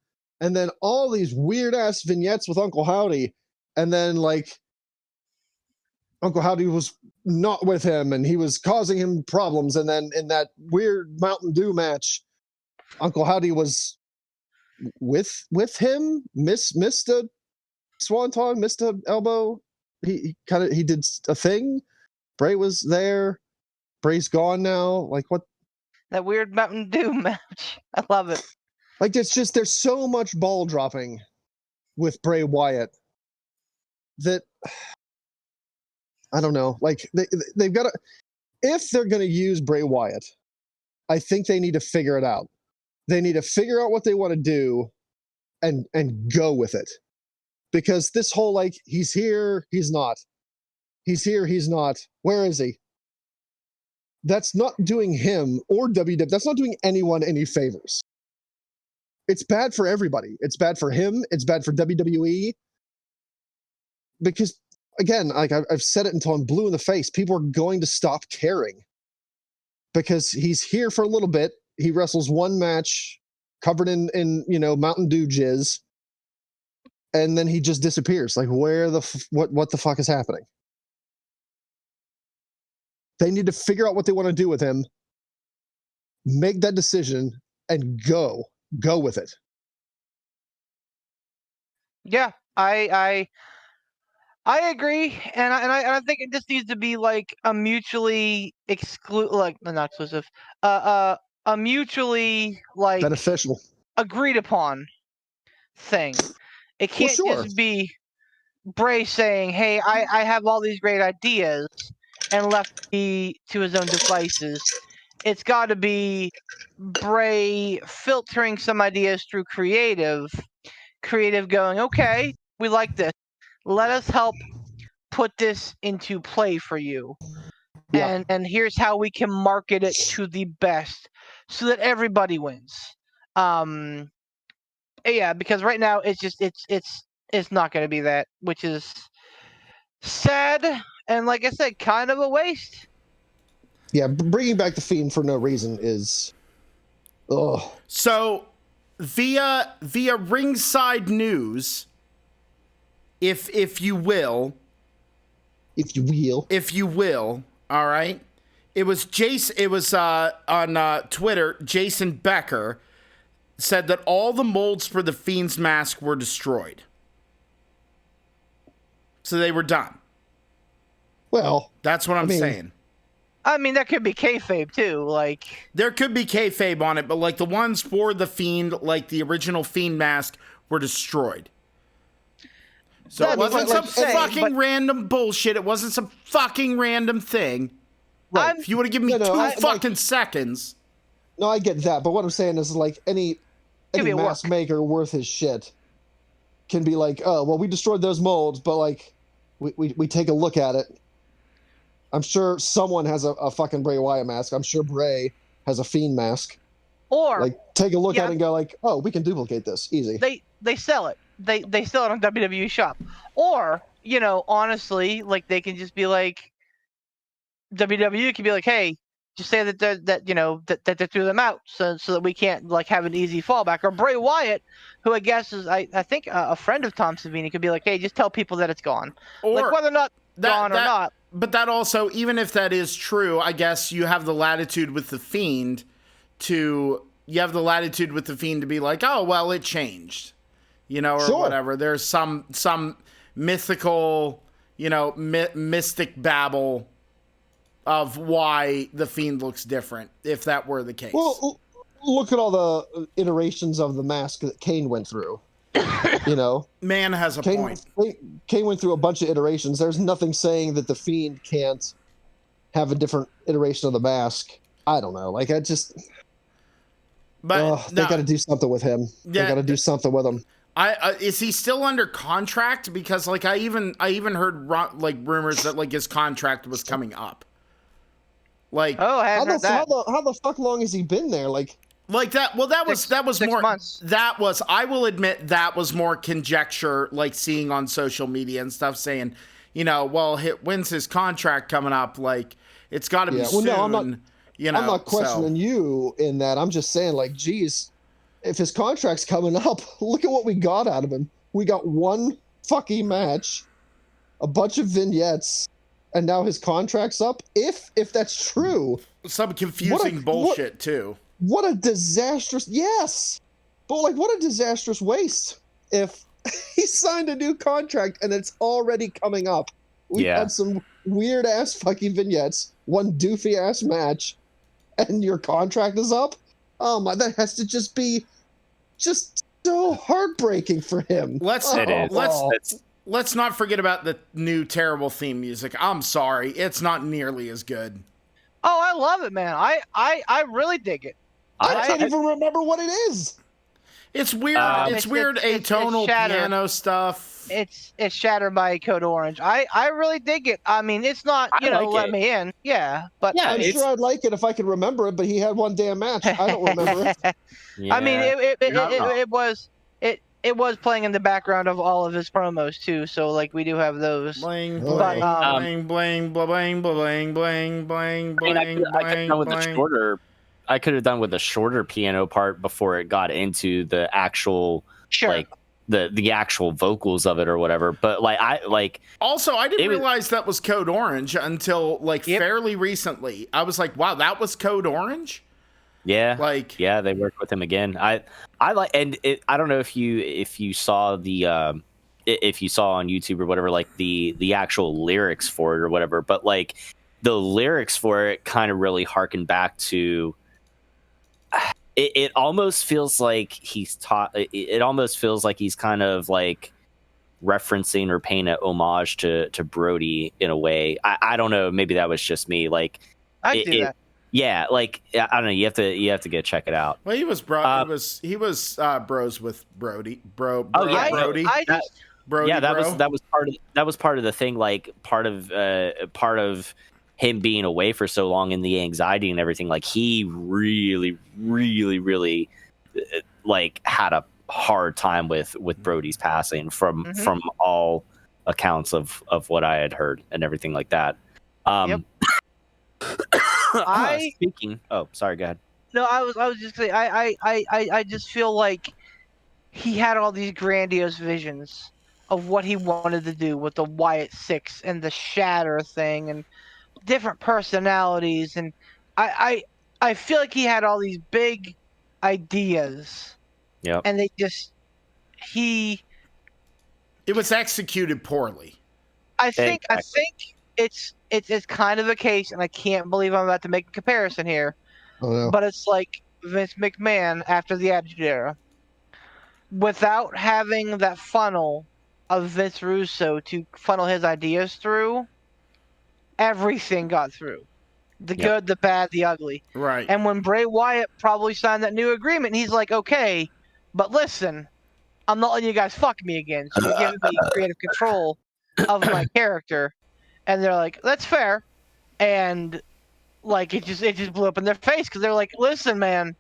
and then all these weird ass vignettes with Uncle Howdy, and then like Uncle Howdy was not with him, and he was causing him problems, and then in that weird Mountain Dew match, Uncle Howdy was with him, missed a swanton, missed a elbow. He did a thing. Bray was there. Bray's gone now. Like, what? That weird Mountain Dew match. I love it. Like, it's just, there's so much ball dropping with Bray Wyatt that, I don't know. Like, they've got to, if they're going to use Bray Wyatt, I think they need to figure it out. They need to figure out what they want to do and go with it. Because this whole, like, he's here, he's not. He's here, he's not. Where is he? That's not doing him or WWE. That's not doing anyone any favors. It's bad for everybody. It's bad for him. It's bad for WWE. Because, again, like I've said it until I'm blue in the face, people are going to stop caring. Because he's here for a little bit. He wrestles one match covered in Mountain Dew jizz. And then he just disappears. Like, where what the fuck is happening? They need to figure out what they want to do with him, make that decision, and go with it. Yeah, I agree, and I think it just needs to be like a mutually not exclusive, a mutually like beneficial, agreed upon thing. It can't just be Bray saying, "Hey, I have all these great ideas," and left to his own devices. It's got to be Bray filtering some ideas through creative going, okay, we like this. Let us help put this into play for you. Yeah. And here's how we can market it to the best so that everybody wins. Yeah, because right now it's just it's not going to be that, which is sad. And like I said, kind of a waste. Yeah, bringing back the Fiend for no reason is, ugh. So, via Ringside News, if you will, all right. It was Jason. It was on Twitter. Jason Becker said that all the molds for the Fiend's mask were destroyed, so they were done. Well, that's what I'm saying. I mean, that could be kayfabe too. Like, there could be kayfabe on it, but like the ones for the Fiend, like the original Fiend mask, were destroyed. So it wasn't some fucking random bullshit. It wasn't some fucking random thing. Right. If you would have given me 2 fucking seconds. No, I get that, but what I'm saying is like any mask maker worth his shit can be like, oh, well, we destroyed those molds, but like, we take a look at it. I'm sure someone has a fucking Bray Wyatt mask. I'm sure Bray has a Fiend mask. Or like, take a look at it and go like, oh, we can duplicate this easy. They sell it. They sell it on WWE Shop. Or, honestly, like they can just be like, WWE can be like, hey, just say that they threw them out so that we can't like have an easy fallback. Or Bray Wyatt, who I guess is I think a friend of Tom Savini, could be like, hey, just tell people that it's gone. Or like whether or not gone or not. But that also, even if that is true, I guess you have the latitude with the Fiend to be like, oh, well, it changed, or sure. whatever. There's some mythical, mystic babble of why the Fiend looks different, if that were the case. Well, look at all the iterations of the mask that Kane went through. Man has a point. Kane went through a bunch of iterations. There's nothing saying that the Fiend can't have a different iteration of the mask. I don't know. Like, they got to do something with him. Yeah, they got to do something with him. Is he still under contract? Because like I even heard like rumors that like his contract was coming up. Like, oh, how the fuck long has he been there? Like that. Well, that was 6 more. Months. That was. I will admit that was more conjecture. Like seeing on social media and stuff saying, well, when's his contract coming up? Like it's got to be soon. No, I'm not questioning you in that. I'm just saying, like, geez, if his contract's coming up, look at what we got out of him. We got one fucking match, a bunch of vignettes, and now his contract's up. If that's true, some confusing bullshit too. What a disastrous, yes, but like what a disastrous waste. If he signed a new contract and it's already coming up, we've had some weird ass fucking vignettes, one doofy ass match, and your contract is up. Oh my, that has to just be so heartbreaking for him. Let's not forget about the new terrible theme music. I'm sorry, it's not nearly as good. Oh, I love it, man. I really dig it. I can't even remember what it is. It's weird. It's weird atonal piano stuff. It's Shattered by Code Orange. I really dig it. I mean, it's not let me in. Yeah, but I'm sure I'd like it if I could remember it. But he had one damn match. I don't remember it. Yeah. I mean, it was playing in the background of all of his promos too. So like we do have those. Bling bling bling bling bling bling bling bling bling. I could have done with a shorter piano part before it got into the actual like the actual vocals of it or whatever. But also I didn't realize that was Code Orange until fairly recently. I was like, wow, that was Code Orange? Yeah. They worked with him again. I don't know if you saw if you saw on YouTube or whatever, like the actual lyrics for it or whatever, but like the lyrics for it kind of really harken back to it almost feels like it almost feels like he's kind of like referencing or paying an homage to Brody in a way. I don't know, maybe that was just me. Like I do that. Yeah, like I don't know. You have to go check it out. Well, he was bros with Brody. Brody. Brody. Yeah, that was part of the thing. Like part of him being away for so long and the anxiety and everything. Like he really, really, really like had a hard time with Brody's passing from all accounts of what I had heard and everything like that. Speaking. Oh, sorry. Go ahead. No, I was just saying. I just feel like he had all these grandiose visions of what he wanted to do with the Wyatt Six and the Shatter thing and different personalities, and I feel like he had all these big ideas. Yeah. And it was executed poorly. I think it's kind of a case, and I can't believe I'm about to make a comparison here. Oh, no. But it's like Vince McMahon after the Attitude Era. Without having that funnel of Vince Russo to funnel his ideas through, everything got through. The good, the bad, the ugly. Right. And when Bray Wyatt probably signed that new agreement, he's like, okay, But listen, I'm not letting you guys fuck me again. So you're giving me creative control of my character. And they're like, that's fair. And like it just blew up in their face because they're like, listen, man,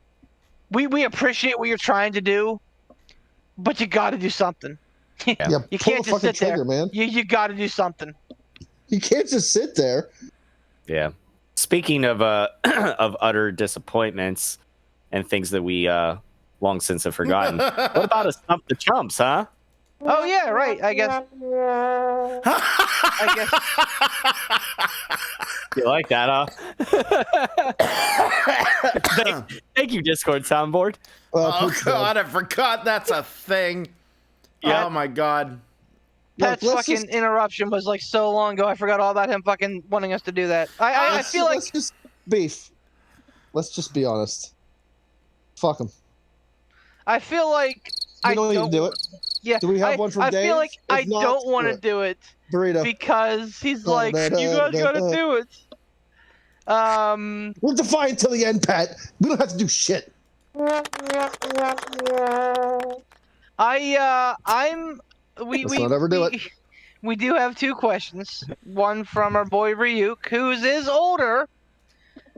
we appreciate what you're trying to do, but you got to do something. Yeah, You pull can't the just fucking sit there, trigger, man. You got to do something. You can't just sit there. Yeah. Speaking of of utter disappointments and things that we long since have forgotten, what about a Stump the Chumps, huh? Oh yeah, right. I guess. You like that, huh? Thank you, Discord soundboard. Oh God, I forgot that's a thing. Yeah. Oh my God. Pat's Look, fucking interruption was like so long ago. I forgot all about him fucking wanting us to do that. I feel like let's just beef. Let's just be honest. Fuck him. I feel like You I don't need to do it. Yeah, Do we have one from I Dave? feel like If I not, don't want to do do it Burrito. because he's like, you guys gotta do it. We'll defy until the end, Pat. We don't have to do shit. Let's not ever do it. We do have two questions. One from our boy Ryuk, whose is older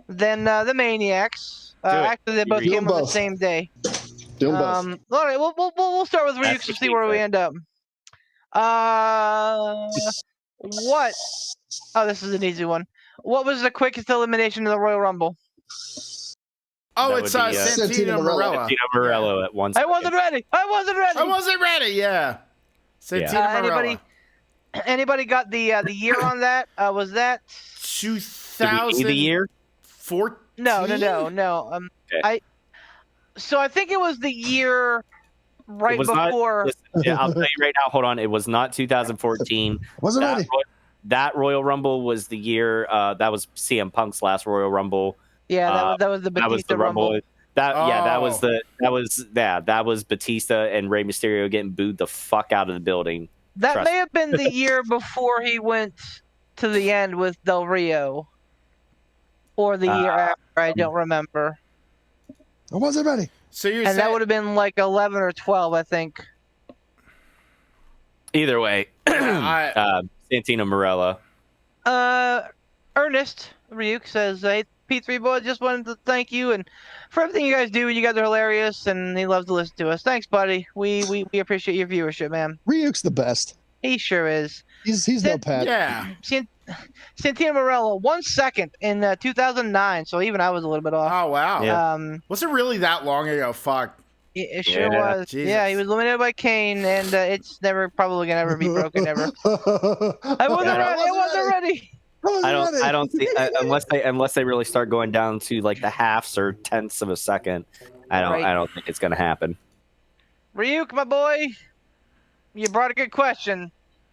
than the Maniacs. it. Actually, they both Do came them on the both. same day. Do them both. All right, we'll start with Ryuk That's to the see key where we thing. end up. What? Oh, this is an easy one. What was the quickest elimination of the Royal Rumble? Oh, That it's would be, Santino Santino Marella. Santino Morello at one I second. wasn't ready. I wasn't ready. I wasn't ready. Yeah. Santino Marella. Anybody got the year on that? Was that? Did we need the year? 2014? No. Okay. So I think it was the year right It was before. Not, yeah, I'll tell you right now. Hold on. It was not 2014. Wasn't ready. That Royal Rumble was the year. That was CM Punk's last Royal Rumble. Yeah, that was the Batista That was the Rumble. Oh. That was Batista and Rey Mysterio getting booed the fuck out of the building. That Trust may have been the year before he went to the end with Del Rio, or the year after. I don't remember. I wasn't ready. So you're And saying that would have been like 11 or 12, I think. Either way, Santino Marella. Ernest Ryuk says, "Hey, P3 boy, just wanted to thank you and for everything you guys do. You guys are hilarious, and he loves to listen to us. Thanks, buddy. We appreciate your viewership, man. Ryuk's the best. He sure is. He's no Pat. yeah. Santino Marella, 1 second in 2009. So even I was a little bit off. Oh wow. Yeah. Was it really that long ago? Fuck. It sure Yeah. was. Jesus. Yeah, he was eliminated by Kane, and it's never probably gonna ever be broken ever. I wasn't ready. I wasn't ready. I don't see unless they really start going down to like the halves or tenths of a second. I don't think it's gonna happen. Ryuk, my boy, you brought a good question,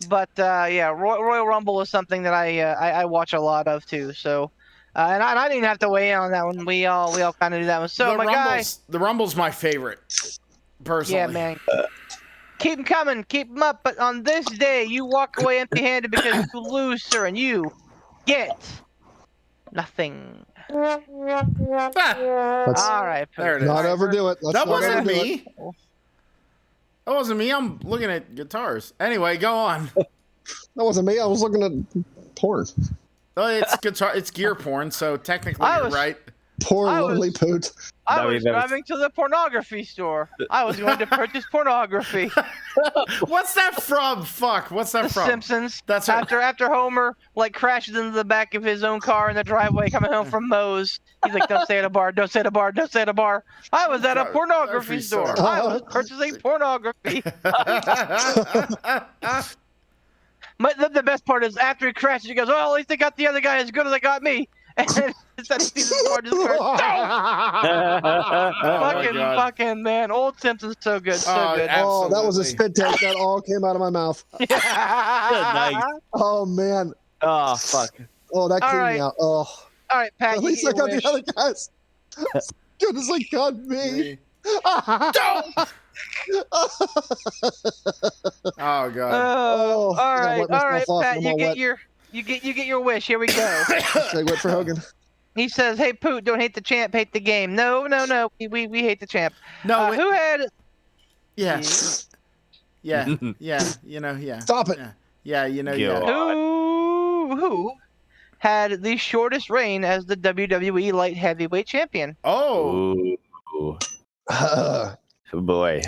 but yeah, Royal Rumble was something that I watch a lot of too. So, and I didn't have to weigh in on that one. We all kind of do that one. So the Rumble's my favorite, personally. yeah, man, keep them coming, keep them up. But on this day, you walk away empty-handed because you lose, sir, and you get nothing. Ah, All right, there it is. Not overdo it. Let's That not wasn't overdo me. it. That wasn't me. I'm looking at guitars. Anyway, go on. That wasn't me. I was looking at porn. Oh, it's guitar. It's gear porn. So technically, I you're was- right. Poor I was- lonely poot. I No, was that was- driving to the pornography store. I was going to purchase pornography. What's that from? Fuck. What's that The from? Simpsons. That's right. after Homer like crashes into the back of his own car in the driveway coming home from Moe's. He's like, "Don't stay at a bar. Don't stay at a bar. Don't stay at a bar." I was at a pornography store. store. I was purchasing pornography. The best part is after he crashes, he goes, "Oh, at least they got the other guy as good as they got me." And then instead of season 4, just goes, God. fucking man, old Simpsons so good, so Oh, good. Oh, that was a Absolutely. spit take. That all came out of my mouth. Nice. Oh man. Oh fuck. Oh, that All cleaned right. me out. Oh, All right, Pat. at you least get I your got wish. the other guys. As good as I got me. Oh god. Oh, all I right, gotta wipe myself off, Pat. I'm You all get wet. you get your wish. Here we go. Segue for Hogan. He says, "Hey, Poot, don't hate the champ, hate the game." No. We hate the champ. No, Who had Yeah. Yeah. Yeah. You know, yeah. Stop it. Yeah. Yeah, you know, Go yeah. on. Who had the shortest reign as the WWE light heavyweight champion? Oh. Ooh. Oh boy.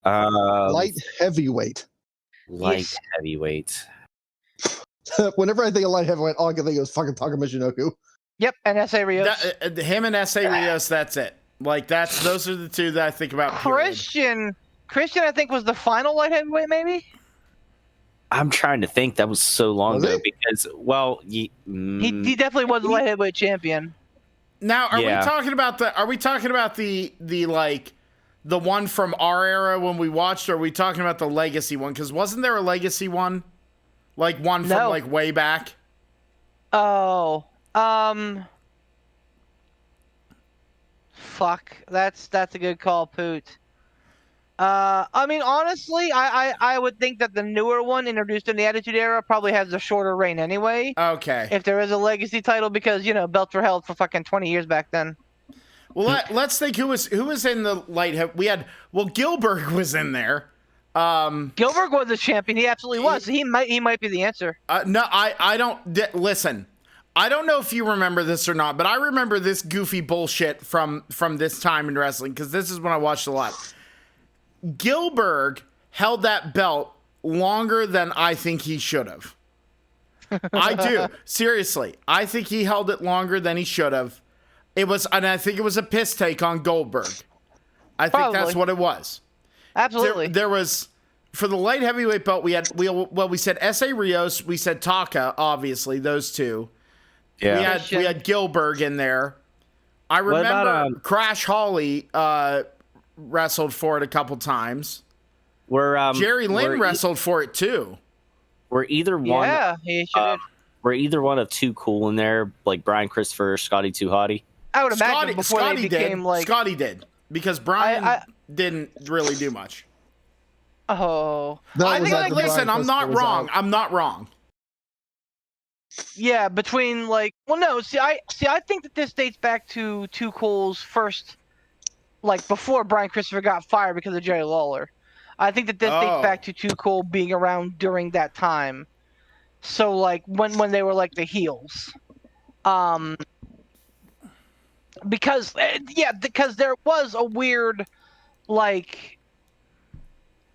Light heavyweight. Light Yes. heavyweight. Whenever I think of light heavyweight, all I can think of is fucking Taka Michinoku. Yep, and S.A. Rios. Him and S.A. Rios, that's it. Like, those are the two that I think about. Christian, I think, was the final light heavyweight, maybe? I'm trying to think. That was so long Was ago it? because, well, He definitely was the light heavyweight champion. Now, are Yeah. we talking about the like the one from our era when we watched, or are we talking about the legacy one? Because wasn't there a legacy one? Like one from No. like way back? Oh, fuck. That's a good call, Poot. I mean, honestly, I would think that the newer one introduced in the Attitude Era probably has a shorter reign anyway. Okay. If there is a legacy title, because belts were held for fucking 20 years back then. Well, let's think who was in the light heavy. We had Gilbert was in there. Gilbert was the champion. He absolutely was. He might be the answer. No, I don't listen. I don't know if you remember this or not, but I remember this goofy bullshit from this time in wrestling because this is when I watched a lot. Gilbert held that belt longer than I think he should have. I do. Seriously. I think he held it longer than he should have. And I think it was a piss take on Goldberg. I think that's what it was. Absolutely. There was, for the light heavyweight belt, we said S.A. Rios, we said Taka, obviously, those two. yeah. We had Gilbert in there. I remember about, Crash Holly wrestled for it a couple times. Jerry Lynn wrestled for it too. Were either one? Yeah, he should. Were either one of Too Cool in there, like Brian Christopher, Scotty Too Hottie? I would imagine before they became like. Scotty did because Brian didn't really do much. Oh. I think, listen, I'm not wrong. I'm not wrong. Yeah, between like, well, no. I think that this dates back to Too Cool's first, like before Brian Christopher got fired because of Jerry Lawler. I think that this dates back to Too Cool being around during that time. So like when they were like the heels, because there was a weird, like,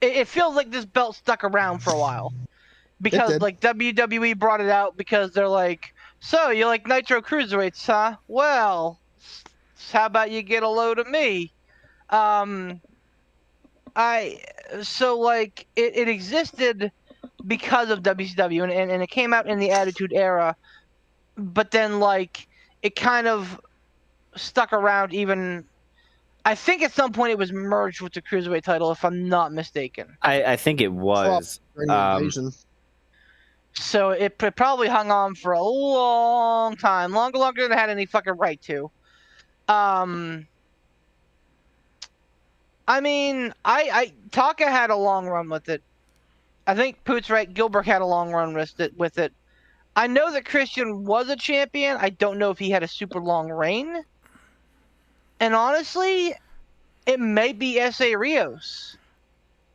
it feels like this belt stuck around for a while. Because like WWE brought it out because they're like, so you like Nitro Cruiserweights, huh? Well, how about you get a load of me? It existed because of WCW and it came out in the Attitude Era, but then like it kind of stuck around even. I think at some point it was merged with the Cruiserweight title, if I'm not mistaken. I think it was. So it probably hung on for a long time, longer than it had any fucking right to. I mean, Taka had a long run with it. I think Poot's right. Gilbert had a long run with it. I know that Christian was a champion. I don't know if he had a super long reign. And honestly, it may be S.A. Rios,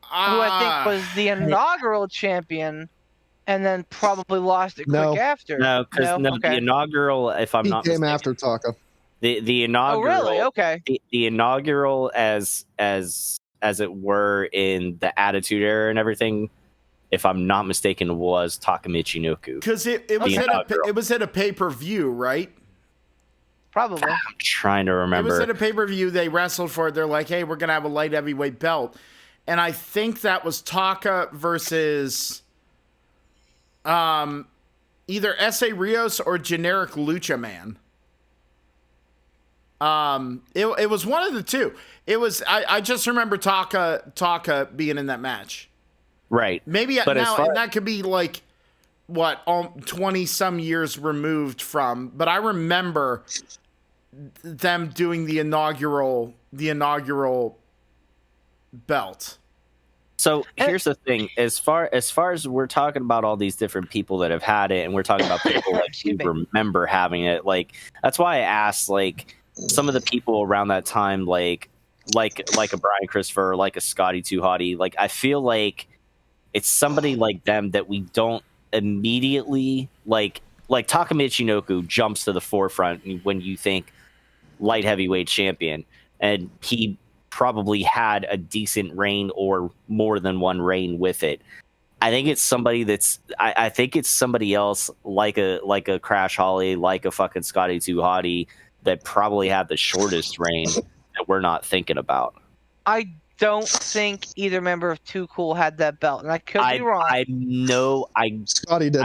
who I think was the inaugural champion. And then probably lost it quick after. No, because the inaugural, if I'm not mistaken, came after Taka. The inaugural. Oh, really? Okay. The inaugural, as it were in the Attitude Era and everything, if I'm not mistaken, was Takamichi Noku. Because it was at a pay-per-view, right? Probably. I'm trying to remember. It was at a pay-per-view. They wrestled for it. They're like, hey, we're gonna have a light heavyweight belt, and I think that was Taka versus. Either S.A. Rios or generic Lucha Man. It was one of the two. It was I just remember Taka being in that match. Right. Maybe but now and that could be like what 20 some years removed from, but I remember them doing the inaugural belt. So here's the thing: as far as we're talking about all these different people that have had it, and we're talking about people like who remember having it, like that's why I asked like some of the people around that time, like like a Brian Christopher, or like a Scotty 2 Hottie. Like I feel like it's somebody like them that we don't immediately like Taka Michinoku jumps to the forefront when you think light heavyweight champion, and he probably had a decent reign or more than one reign with it. I think it's somebody that's I think it's somebody else like a Crash Holly, like a fucking Scotty 2 Hottie that probably had the shortest reign that we're not thinking about. I don't think either member of Too Cool had that belt, and I could be wrong. I know Scotty did.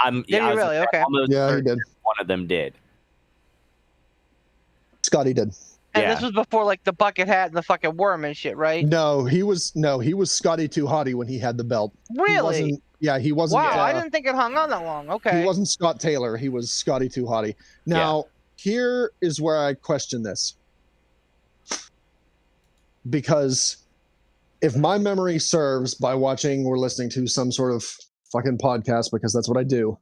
Did he really? Okay. Yeah, he did. One of them did. Scotty did. And Yeah. this was before like the bucket hat and the fucking worm and shit, right? No, he was Scotty 2 Hottie when he had the belt. Really? He wasn't. Wow, I didn't think it hung on that long. Okay. He wasn't Scott Taylor. He was Scotty 2 Hottie. Now, here is where I question this. Because if my memory serves by watching or listening to some sort of fucking podcast, because that's what I do,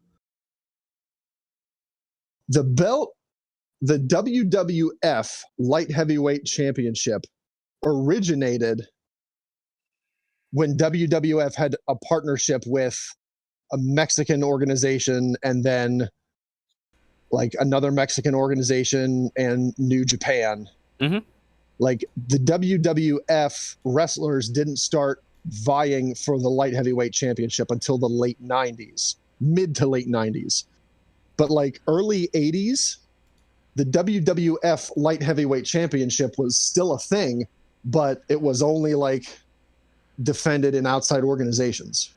the belt, the WWF Light Heavyweight Championship originated when WWF had a partnership with a Mexican organization and then like another Mexican organization and New Japan. Mhm. Like the WWF wrestlers didn't start vying for the light heavyweight championship until the late 90s, mid to late 90s. But like early 80s, the WWF light heavyweight championship was still a thing, but it was only like defended in outside organizations.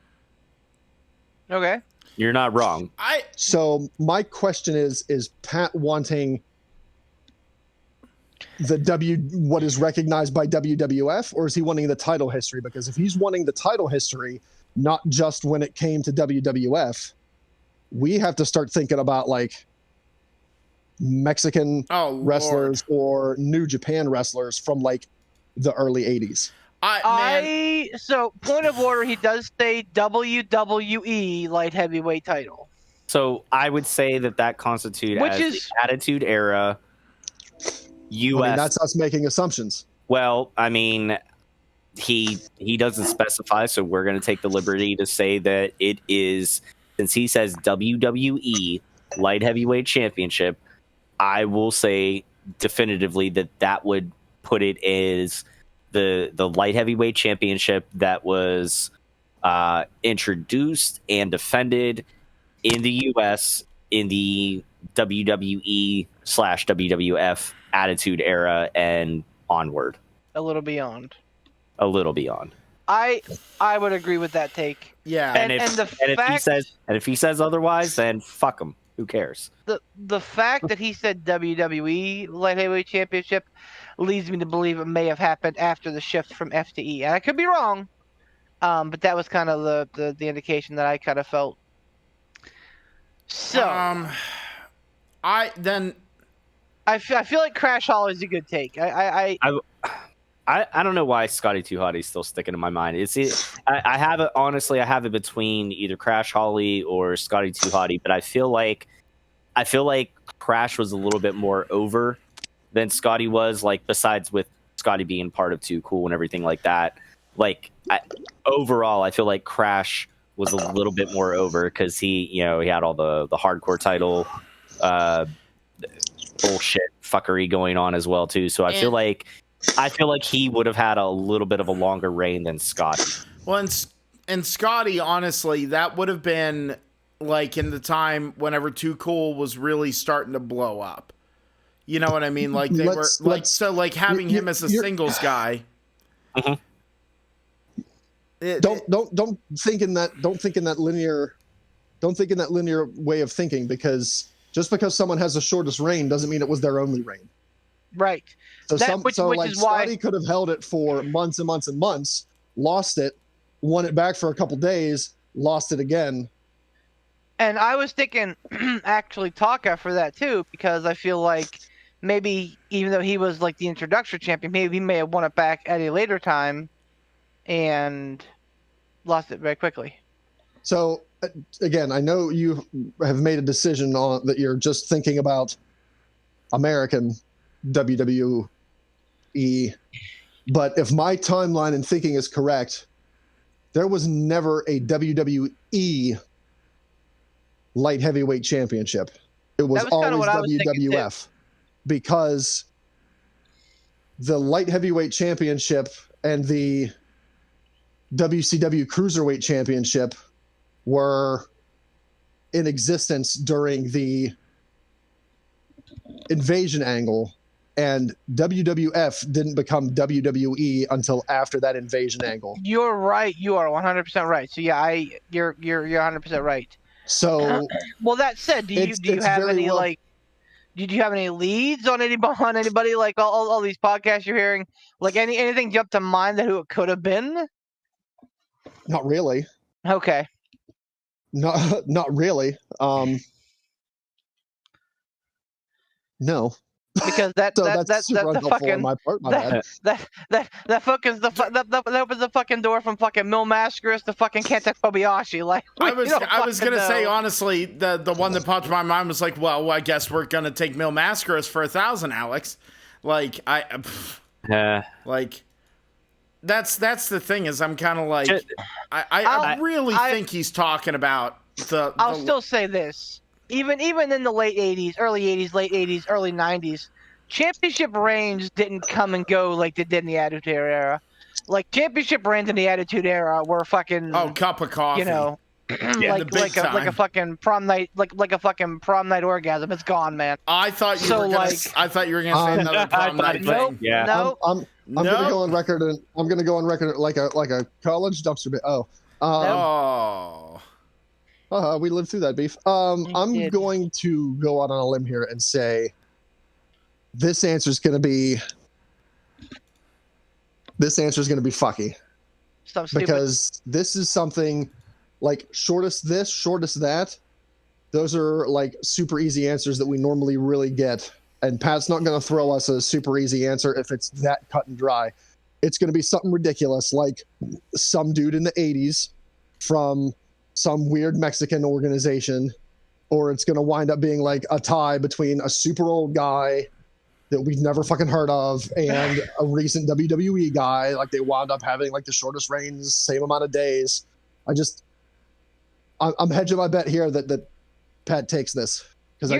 Okay. You're not wrong. So my question is Pat wanting what is recognized by WWF, or is he wanting the title history? Because if he's wanting the title history, not just when it came to WWF, we have to start thinking about like Mexican wrestlers or New Japan wrestlers from like the early 80s. So point of order, he does say WWE light heavyweight title. So I would say that constitutes the Attitude Era U.S. I mean, that's us making assumptions. Well, I mean, he doesn't specify, so we're going to take the liberty to say that it is, since he says WWE Light Heavyweight Championship, I will say definitively that would put it as the Light Heavyweight Championship that was introduced and defended in the U.S. in the WWE/WWF Attitude Era and onward. A little beyond. A little beyond. I would agree with that take. Yeah. And if he says otherwise, then fuck him. Who cares? The fact that he said WWE Light Heavyweight Championship leads me to believe it may have happened after the shift from F to E. And I could be wrong, but that was kind of the indication that I kind of felt. So I feel like Crash Hall is a good take. I don't know why Scotty 2 Hottie's still sticking in my mind. I have it, honestly, I have it between either Crash Holly or Scotty 2 Hottie, but I feel like Crash was a little bit more over than Scotty was, like besides with Scotty being part of Too Cool and everything like that. Like overall, I feel like Crash was a little bit more over because he had all the hardcore title bullshit fuckery going on as well too. So I feel like he would have had a little bit of a longer reign than Scotty. Well, and Scotty, honestly, that would have been like in the time whenever Too Cool was really starting to blow up. You know what I mean? Like they were like, so like having him as a singles guy. Mm-hmm. Don't think in that linear way of thinking, because just because someone has the shortest reign doesn't mean it was their only reign. Right. So Scotty could have held it for months and months and months, lost it, won it back for a couple days, lost it again. And I was thinking actually Taka for that too, because I feel like maybe even though he was like the introductory champion, maybe he may have won it back at a later time and lost it very quickly. So again, I know you have made a decision on that you're just thinking about American WWE But if my timeline and thinking is correct, there was never a WWE light heavyweight championship. It was always WWF, because the light heavyweight championship and the WCW Cruiserweight Championship were in existence during the Invasion angle, and WWF didn't become WWE until after that Invasion angle. You're right. You are 100% right. So yeah, you're 100% right. So, well, that said, do you have any like? Did you have any leads on anybody like all these podcasts you're hearing? Like anything jump to mind that who it could have been? Not really. Okay. Not really. No. Because that's the fucking that opens the fucking door from fucking Mil Mascaris to fucking Kenta Kobayashi. Like I was gonna say, honestly, the one that popped in my mind was like, well, I guess we're gonna take Mil Mascaris for 1,000, Alex. Like like that's the thing, is I'm kind of like I really think he's talking about the. I'll still say this. Even in the late 80s, early 80s, late 80s, early 90s, championship reigns didn't come and go like they did in the Attitude Era. Like, championship reigns in the Attitude Era were fucking... Oh, cup of coffee. You know, yeah, like a fucking prom night, like a fucking prom night orgasm. It's gone, man. I thought you were gonna say another prom night thing. Yeah. Nope. I'm gonna go on record, and I'm gonna go on record like a college dumpster bit. We lived through that beef. I'm going to go out on a limb here and say this answer is going to be fucky. Because this is something like shortest this, shortest that. Those are like super easy answers that we normally really get. And Pat's not going to throw us a super easy answer if it's that cut and dry. It's going to be something ridiculous, like some dude in the 80s from some weird Mexican organization, or it's going to wind up being like a tie between a super old guy that we've never fucking heard of and a recent WWE guy. Like, they wound up having like the shortest reigns, same amount of days. I'm hedging my bet here that Pat takes this, because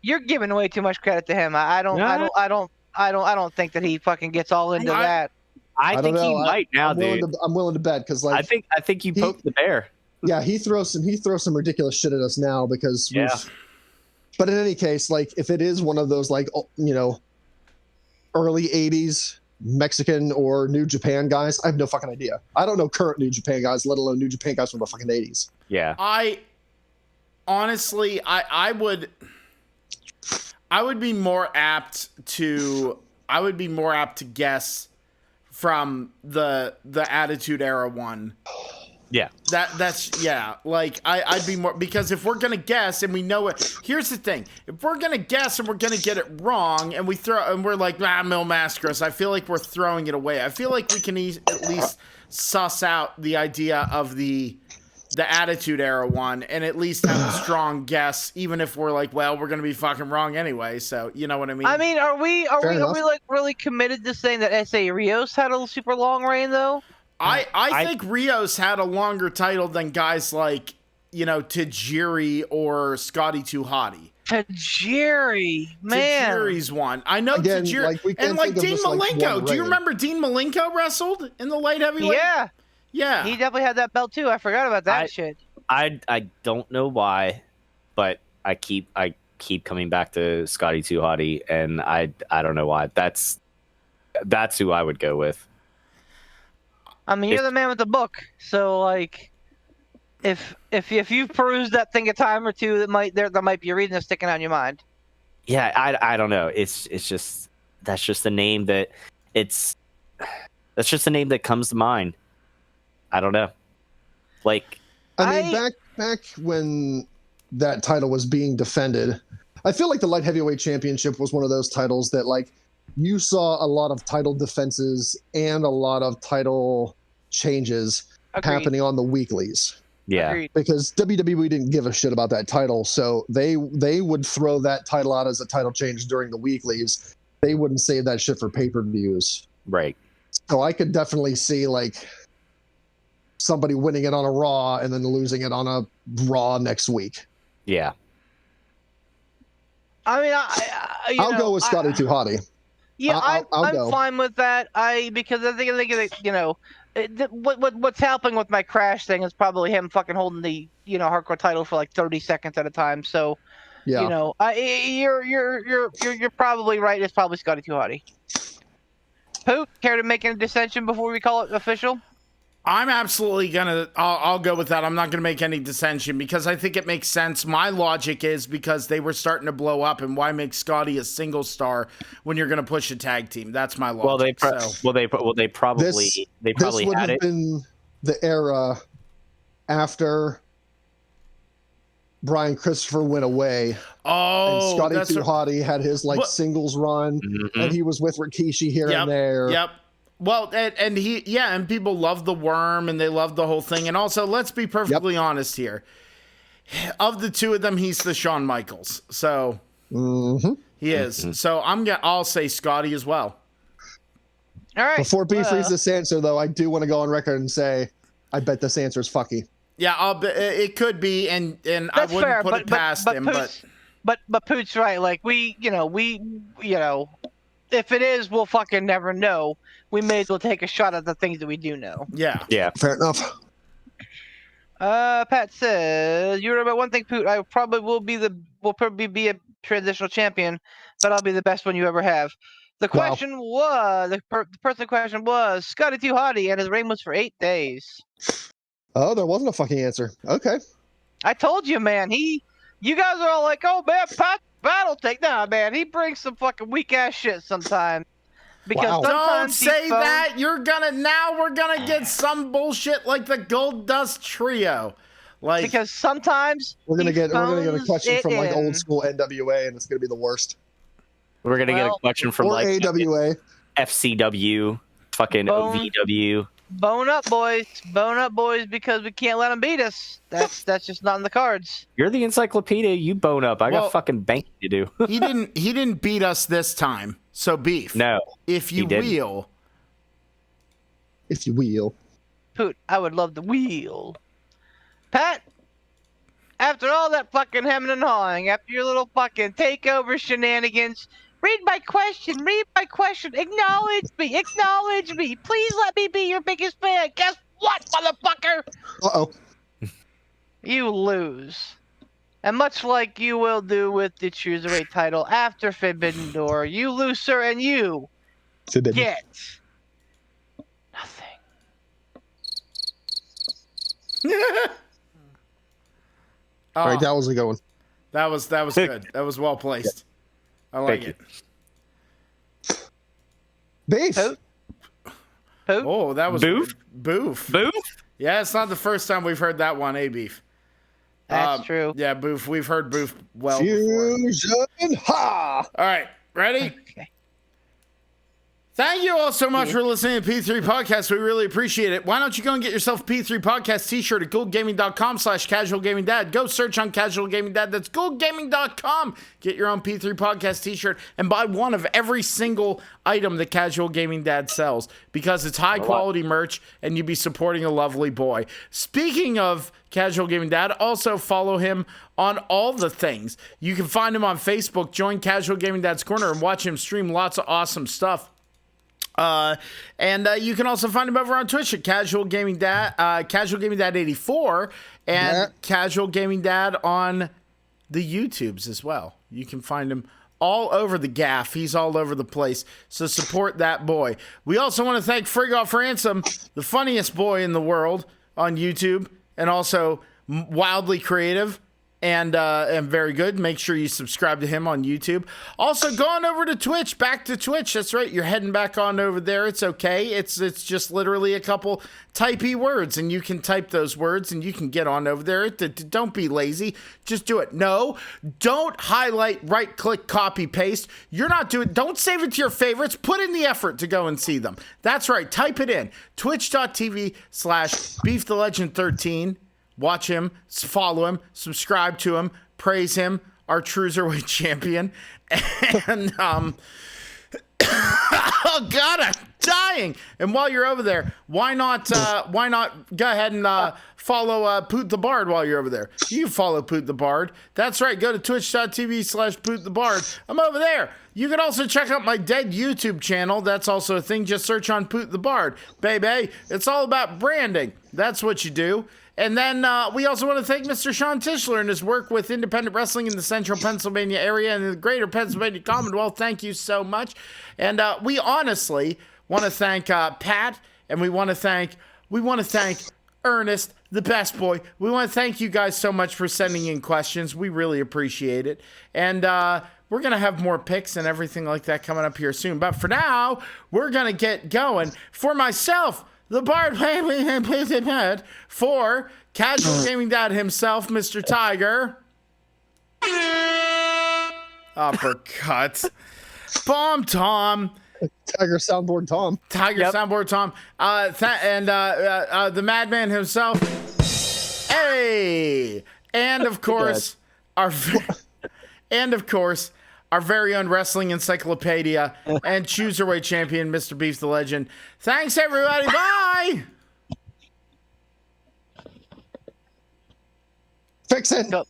you're giving way too much credit to him. I don't think that he fucking gets all into that. I think he might now, dude. I'm willing to bet, because like I think you poked the bear. Yeah, he throws some ridiculous shit at us now because but in any case, like, if it is one of those, like, you know, early 80s Mexican or New Japan guys, I have no fucking idea. I don't know current New Japan guys, let alone New Japan guys from the fucking 80s. Yeah. I would be more apt to guess from the Attitude Era one. Yeah. That's like I'd be more, because if we're gonna guess and we know it, here's the thing: if we're gonna guess and we're gonna get it wrong, and we're like, Mil Mascaris, I feel like we're throwing it away. I feel like we can at least suss out the idea of the Attitude Era one and at least have a strong guess, even if we're like, well, we're gonna be fucking wrong anyway. So you know what I mean? I mean, are we like really committed to saying that S.A. Rios had a super long reign though? I think Rios had a longer title than guys like, you know, Tajiri or Scotty 2 Hotty. Tajiri, man. Tajiri's one. I know Tajiri. Like Dean Malenko. Do you remember Dean Malenko wrestled in the light heavyweight? Yeah. Yeah. He definitely had that belt too. I forgot about that shit. I don't know why, but I keep coming back to Scotty 2 Hotty, and I don't know why. That's who I would go with. I mean, you're the man with the book, so like, if you've perused that thing a time or two, there might be a reason that's sticking out in your mind. Yeah, I don't know. It's just that's just the name that comes to mind. I don't know. Like, I mean, back when that title was being defended, I feel like the light heavyweight championship was one of those titles that, like, you saw a lot of title defenses and a lot of title changes happening on the weeklies. Yeah. Agreed. Because WWE didn't give a shit about that title, so they would throw that title out as a title change during the weeklies. They wouldn't save that shit for pay-per-views. Right. So I could definitely see like somebody winning it on a Raw and then losing it on a Raw next week. Yeah. I mean, I'll go with Scotty Too Hottie. Yeah, I'll I'm go. fine with that. Because I think what's helping with my crash thing is probably him fucking holding the hardcore title for like 30 seconds at a time. So, Yeah. you're probably right. It's probably Scotty Too Hottie. Poot, care to make any dissension before we call it official? I'm absolutely gonna. I'll go with that. I'm not gonna make any dissension because I think it makes sense. My logic is because they were starting to blow up, and why make Scotty a single star when you're gonna push a tag team? That's my logic. They probably This would had have it. been the era after Brian Christopher went away. Oh, and Scotty Too Hottie had his singles run, and he was with Rikishi here and there. Yep. Well, and people love the worm and they love the whole thing. And also, let's be perfectly honest here. Of the two of them, he's the Shawn Michaels. So he is. So I'll say Scotty as well. All right. Before B frees this answer, though, I do want to go on record and say I bet this answer is fucky. Yeah, it could be, and I wouldn't put it past him. But Poot's right. Like we if it is, we'll fucking never know. We may as well take a shot at the things that we do know. Yeah. Fair enough. Pat says, you remember one thing, Poot, I probably will probably be a transitional champion, but I'll be the best one you ever have. The question was, the person question was Scotty Too Hottie, and his reign was for 8 days. Oh, there wasn't a fucking answer. Okay. I told you, man. You guys are all like, oh man, Pat battle take. Nah, man, he brings some fucking weak ass shit sometimes. Because don't say that. We're gonna get some bullshit like the Gold Dust Trio. Because sometimes we're gonna get a question from like old school NWA, and it's gonna be the worst. We're gonna get a question from like AWA, FCW, fucking OVW. Bone up, boys, because we can't let them beat us. That's just not in the cards. You're the encyclopedia. You bone up. I got fucking banking to do. He didn't beat us this time. So Beef. No. If you will. Poot, I would love the wheel. Pat, after all that fucking hemming and hawing, after your little fucking takeover shenanigans, read my question. Acknowledge me. Please let me be your biggest fan. Guess what, motherfucker? Uh-oh. You lose. And much like you will do with the Cruiserweight title after Forbidden Door, you lose, sir, and you get nothing. All right, that was a good one. That was good. That was well placed. I like it. Beef. Poot? Oh, that was Boof? Boof. Yeah, it's not the first time we've heard that one, Beef? That's true. Yeah, Boof. We've heard Boof well before. Fusion, ha! All right, ready? Okay. Thank you all so much for listening to P3 Podcast. We really appreciate it. Why don't you go and get yourself a P3 Podcast t-shirt at goldgaming.com/casualgamingdad. Go search on Casual Gaming Dad. That's goldgaming.com. Get your own P3 Podcast t-shirt and buy one of every single item that Casual Gaming Dad sells because it's high quality merch and you'd be supporting a lovely boy. Speaking of Casual Gaming Dad, also follow him on all the things. You can find him on Facebook. Join Casual Gaming Dad's Corner and watch him stream lots of awesome stuff. And you can also find him over on Twitch at Casual Gaming Dad, Casual Gaming Dad 84, and Casual Gaming Dad on the YouTubes as well. You can find him all over the gaff. He's all over the place. So support that boy. We also want to thank Frigoff Ransom, the funniest boy in the world on YouTube, and also wildly creative. And very good. Make sure you subscribe to him on YouTube. Also, go on over to Twitch. Back to Twitch. That's right. You're heading back on over there. It's okay. It's just literally a couple typey words, and you can type those words, and you can get on over there. Don't be lazy. Just do it. No, don't highlight, right-click, copy-paste. You're not doing. Don't save it to your favorites. Put in the effort to go and see them. That's right. Type it in. Twitch.tv/BeefTheLegend13. Watch him, follow him, subscribe to him, praise him, our Cruiserweight champion. And Oh God, I'm dying. And while you're over there, why not go ahead and follow Poot the Bard while you're over there? You follow Poot the Bard. That's right. Go to twitch.tv/Poot the Bard. I'm over there. You can also check out my dead YouTube channel. That's also a thing. Just search on Poot the Bard. Baby, it's all about branding. That's what you do. And then we also want to thank Mr. Sean Tischler and his work with independent wrestling in the central Pennsylvania area and the greater Pennsylvania Commonwealth. Thank you so much. And we honestly want to thank Pat, and we want to thank Ernest, the best boy. We want to thank you guys so much for sending in questions. We really appreciate it. And we're going to have more picks and everything like that coming up here soon. But for now, we're going to get going. For myself, the Bard, for Casual Gaming Dad himself, Mr. Tiger. Uppercut. Bomb Tom. Tiger Soundboard Tom. Soundboard Tom. And the Madman himself. Hey! And of course, our very own wrestling encyclopedia and Cruiserweight champion, Mr. Beef the Legend. Thanks, everybody. Bye! Fix it. Go.